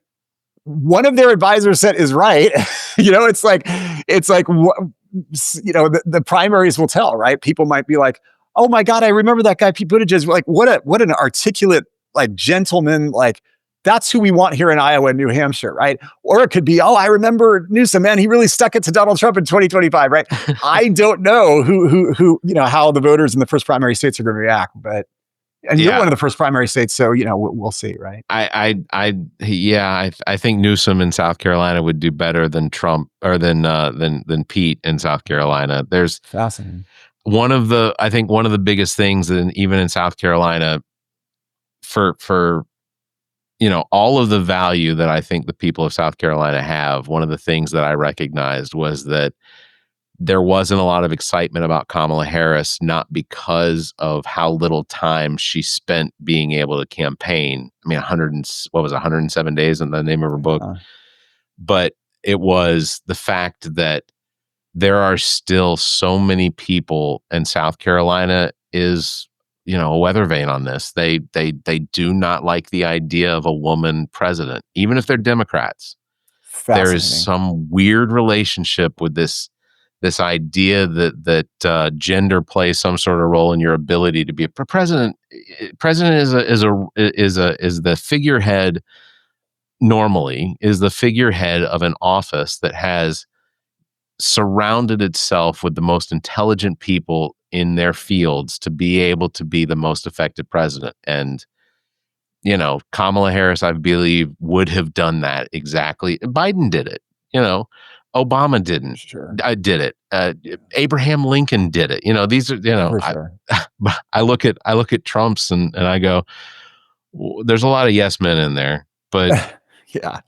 one of their advisors said is right. It's like the primaries will tell, right? People might be like, oh my God, I remember that guy Pete Buttigieg. Like, what an articulate, like, gentleman, like, that's who we want here in Iowa and New Hampshire, right? Or it could be, oh, I remember Newsom, man, he really stuck it to Donald Trump in 2025, right? I don't know who how the voters in the first primary states are going to react, and you're one of the first primary states, so we'll see, right? I think Newsom in South Carolina would do better than Trump or than Pete in South Carolina. There's fascinating. One of the biggest things, and even in South Carolina, for all of the value that I think the people of South Carolina have, one of the things that I recognized was that there wasn't a lot of excitement about Kamala Harris, not because of how little time she spent being able to campaign. I mean, 107 days in the name of her book. But it was the fact that there are still so many people, and South Carolina is a weather vane on this. They do not like the idea of a woman president, even if they're Democrats. There is some weird relationship with this idea that gender plays some sort of role in your ability to be a president. President is the figurehead. Normally, is the figurehead of an office that has surrounded itself with the most intelligent people in their fields to be able to be the most effective president. And, Kamala Harris, I believe, would have done that exactly. Biden did it, Obama didn't. Sure. Did it. Abraham Lincoln did it. These are, Sure. I look at Trump's and I go, there's a lot of yes men in there, but yeah.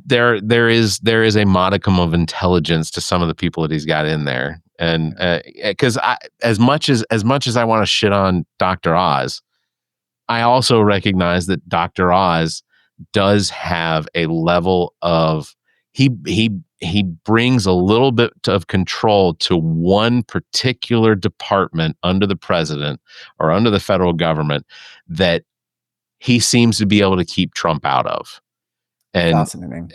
There is a modicum of intelligence to some of the people that he's got in there, and because as much as I want to shit on Dr. Oz, I also recognize that Dr. Oz does have a level of he brings a little bit of control to one particular department under the president or under the federal government that he seems to be able to keep Trump out of. And fascinating.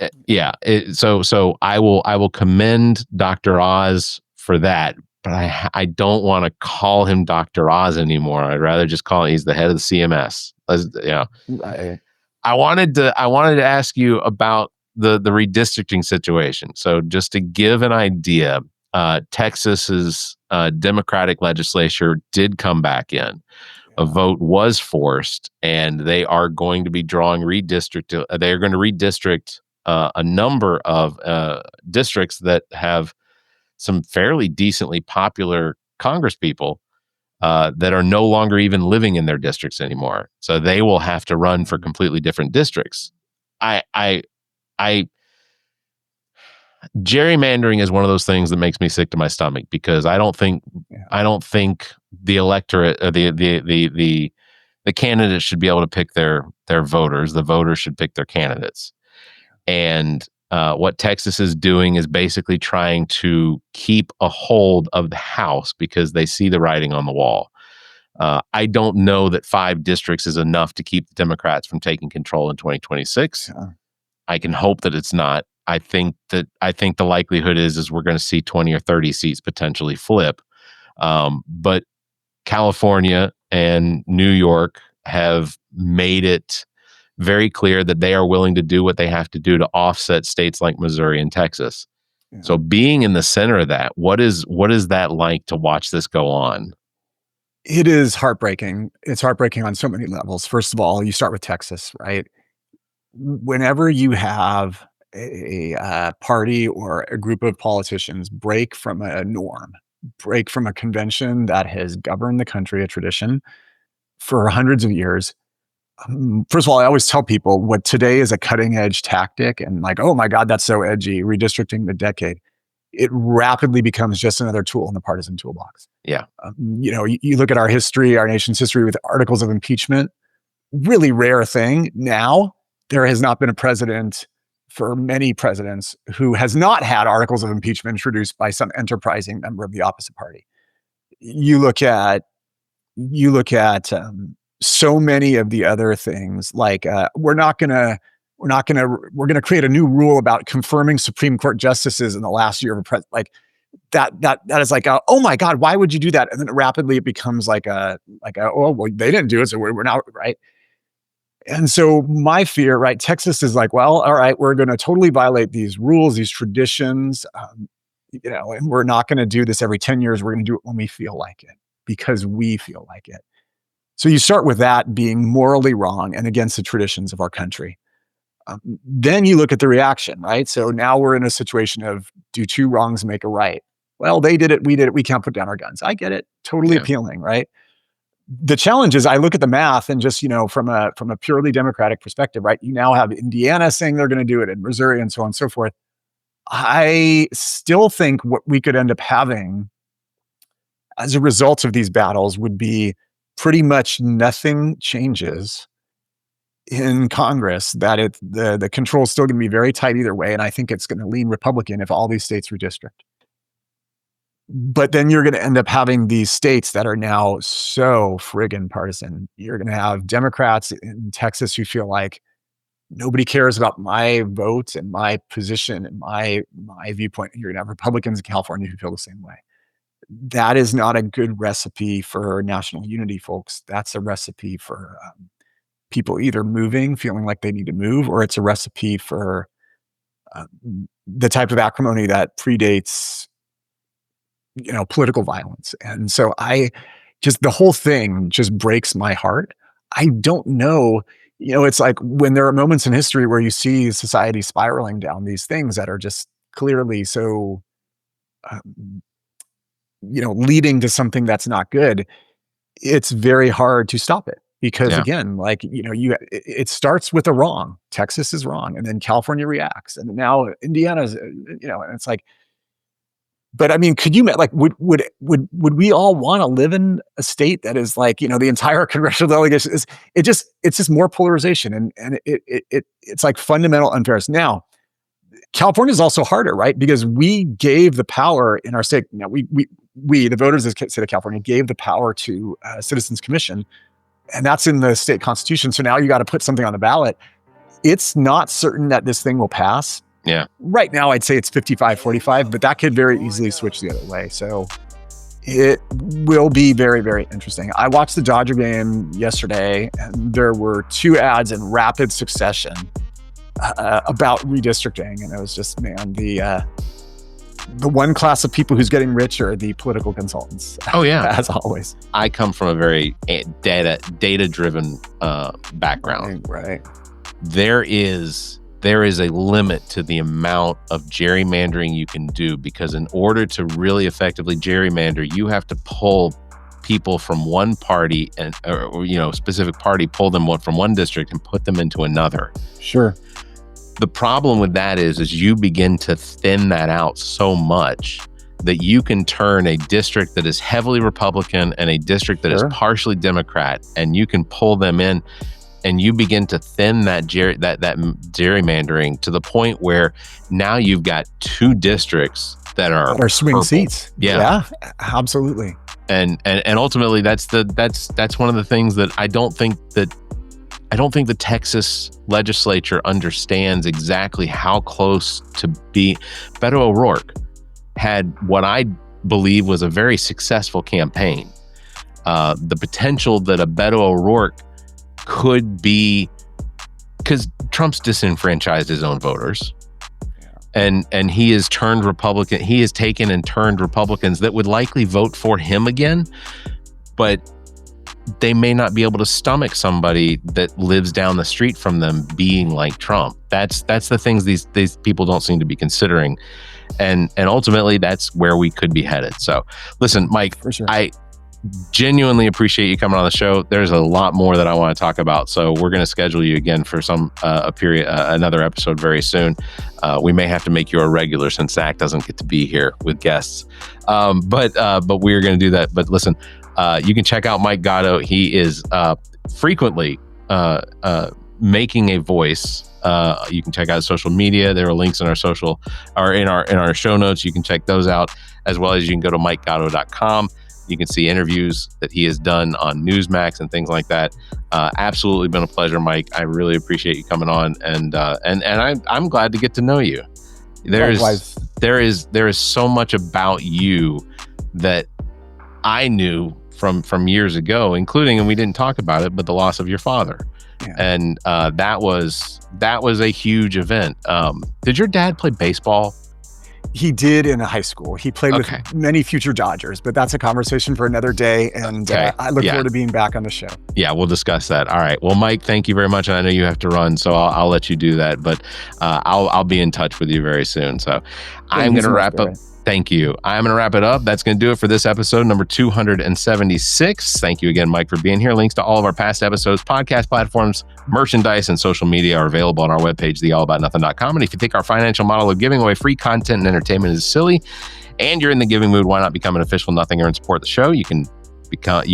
So I will commend Dr. Oz for that, but I don't want to call him Dr. Oz anymore. I'd rather just call him, he's the head of the CMS. I wanted to ask you about the redistricting situation. So just to give an idea, Texas's Democratic legislature did come back in. A vote was forced, and they are going to be drawing redistrict. They are going to redistrict a number of districts that have some fairly decently popular congresspeople that are no longer even living in their districts anymore. So they will have to run for completely different districts. Gerrymandering is one of those things that makes me sick to my stomach, because I don't think the electorate or the candidates should be able to pick their voters. The voters should pick their candidates. And what Texas is doing is basically trying to keep a hold of the House because they see the writing on the wall. I don't know that 5 districts is enough to keep the Democrats from taking control in 2026. Yeah. I can hope that it's not. I think the likelihood is we're going to see 20 or 30 seats potentially flip. But California and New York have made it very clear that they are willing to do what they have to do to offset states like Missouri and Texas. Yeah. So being in the center of that, what is that like to watch this go on? It is heartbreaking. It's heartbreaking on so many levels. First of all, you start with Texas, right? Whenever you have a party or a group of politicians break from a norm, break from a convention that has governed the country, a tradition for hundreds of years. First of all, I always tell people what today is a cutting edge tactic and like, oh my God, that's so edgy, redistricting the decade. It rapidly becomes just another tool in the partisan toolbox. Yeah. You look at our history, our nation's history with articles of impeachment, really rare thing. Now, there has not been a president for many presidents who has not had articles of impeachment introduced by some enterprising member of the opposite party. You look at so many of the other things, like we're going to create a new rule about confirming Supreme Court justices in the last year of a president. Like that is like, oh my God, why would you do that? And then rapidly it becomes like oh, well, they didn't do it, so we're not, right? And so my fear, right? Texas is like, well, all right, we're going to totally violate these rules, these traditions, and we're not going to do this every 10 years. We're going to do it when we feel like it, because we feel like it. So you start with that being morally wrong and against the traditions of our country. Then you look at the reaction, right? So now we're in a situation of, do two wrongs make a right? Well, they did it, we can't put down our guns. I get it, totally appealing, right? The challenge is I look at the math and just, from a purely Democratic perspective, right? You now have Indiana saying they're going to do it, and Missouri and so on and so forth. I still think what we could end up having as a result of these battles would be pretty much nothing changes in Congress, that the control is still going to be very tight either way. And I think it's going to lean Republican if all these states redistrict. But then you're going to end up having these states that are now so friggin' partisan. You're going to have Democrats in Texas who feel like nobody cares about my vote and my position and my viewpoint. You're going to have Republicans in California who feel the same way. That is not a good recipe for national unity, folks. That's a recipe for people either feeling like they need to move, or it's a recipe for the type of acrimony that predates, political violence. And so the whole thing just breaks my heart. I don't know, it's like when there are moments in history where you see society spiraling down these things that are just clearly so, leading to something that's not good. It's very hard to stop it because again, it starts with a wrong. Texas is wrong, and then California reacts, and now Indiana's, and it's like, but I mean, could you would we all want to live in a state that is like, the entire congressional delegation it's just more polarization, and it's like fundamental unfairness. Now, California is also harder, right? Because we gave the power in our state. Now we the voters of the state of California gave the power to a Citizens Commission, and that's in the state constitution. So now you got to put something on the ballot. It's not certain that this thing will pass. Yeah. Right now, I'd say it's 55-45, but that could very easily switch the other way. So it will be very, very interesting. I watched the Dodger game yesterday, and there were two ads in rapid succession about redistricting. And it was just, man, the one class of people who's getting rich are the political consultants. Oh, yeah. As always. I come from a very data-driven background. Right. There is a limit to the amount of gerrymandering you can do, because in order to really effectively gerrymander, you have to pull people from one party or specific party, pull them from one district and put them into another. Sure. The problem with that is you begin to thin that out so much that you can turn a district that is heavily Republican and a district that is partially Democrat, and you can pull them in, and you begin to thin that gerrymandering to the point where now you've got two districts that are swing purple seats. Yeah, absolutely. And ultimately, that's one of the things that I don't think the Texas legislature understands exactly how close to be. Beto O'Rourke had what I believe was a very successful campaign. The potential that a Beto O'Rourke could be because Trump's disenfranchised his own voters. And he has turned Republican. He has taken and turned Republicans that would likely vote for him again, but they may not be able to stomach somebody that lives down the street from them being like Trump. That's the things these people don't seem to be considering, and ultimately that's where we could be headed. So, listen, Mike, For sure. I genuinely appreciate you coming on the show. There's a lot more that I want to talk about, so we're going to schedule you again for another episode very soon. We may have to make you a regular since Zach doesn't get to be here with guests, but we're going to do that. But listen, you can check out Mike Gatto. He is frequently making a voice. You can check out his social media. There are links in our social or in our show notes. You can check those out, as well as you can go to mikegatto.com. You can see interviews that he has done on Newsmax and things like that. Absolutely been a pleasure, Mike. I really appreciate you coming on, and I'm glad to get to know you. There is so much about you that I knew from years ago, including, and we didn't talk about it, but the loss of your father. Yeah. And that was a huge event. Did your dad play baseball? He did in high school. He played with many future Dodgers, but that's a conversation for another day. And I look forward to being back on the show. Yeah, we'll discuss that. All right. Well, Mike, thank you very much. And I know you have to run, so I'll let you do that. But I'll be in touch with you very soon. So I'm going to wrap up. Thank you. I'm going to wrap it up. That's going to do it for this episode, number 276. Thank you again, Mike, for being here. Links to all of our past episodes, podcast platforms, merchandise, and social media are available on our webpage, theallaboutnothing.com. And if you think our financial model of giving away free content and entertainment is silly, and you're in the giving mood, why not become an official Nothinger and support the show? You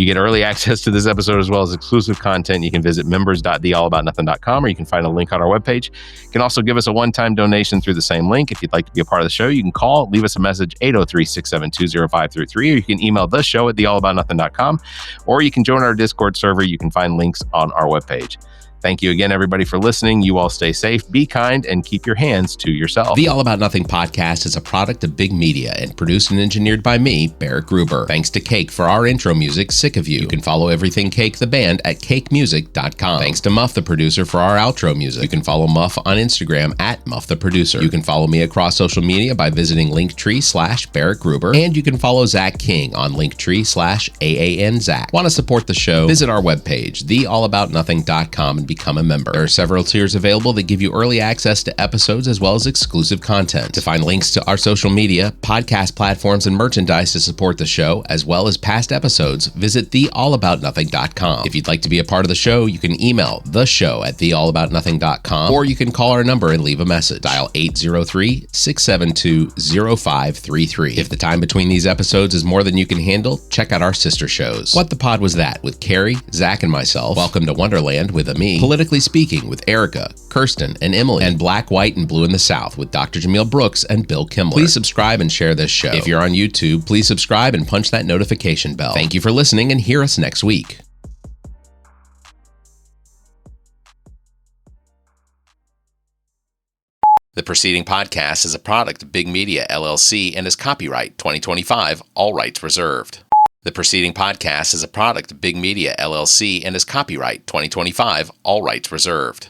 get early access to this episode as well as exclusive content. You can visit members.theallaboutnothing.com, or you can find a link on our webpage. You can also give us a one-time donation through the same link. If you'd like to be a part of the show, you can call, leave us a message, 803-672-0533, or you can email the show at theallaboutnothing.com, or you can join our Discord server. You can find links on our webpage. Thank you again, everybody, for listening. You all stay safe, be kind, and keep your hands to yourself. The All About Nothing podcast is a product of Big Media and produced and engineered by me, Barrett Gruber. Thanks to Cake for our intro music, Sick of You. You can follow Everything Cake, the band, at cakemusic.com. Thanks to Muff, the producer, for our outro music. You can follow Muff on Instagram at Muff, the producer. You can follow me across social media by visiting Linktree/Barrett Gruber. And you can follow Zach King on Linktree/AANZach. Want to support the show? Visit our webpage, theallaboutnothing.com, and become a member. There are several tiers available that give you early access to episodes as well as exclusive content. To find links to our social media, podcast platforms, and merchandise to support the show, as well as past episodes, visit theallaboutnothing.com. If you'd like to be a part of the show, you can email theshow@theallaboutnothing.com, or you can call our number and leave a message. Dial 803-672-0533. If the time between these episodes is more than you can handle, check out our sister shows. What the Pod Was That with Carrie, Zach, and myself. Welcome to Wonderland with me. Politically Speaking with Erica, Kirsten, and Emily, and Black, White, and Blue in the South with Dr. Jameel Brooks and Bill Kimmler. Please subscribe and share this show. If you're on YouTube, please subscribe and punch that notification bell. Thank you for listening, and hear us next week. The preceding podcast is a product of Big Media, LLC, and is copyright 2025, all rights reserved. The preceding podcast is a product of Big Media, LLC, and is copyright 2025, all rights reserved.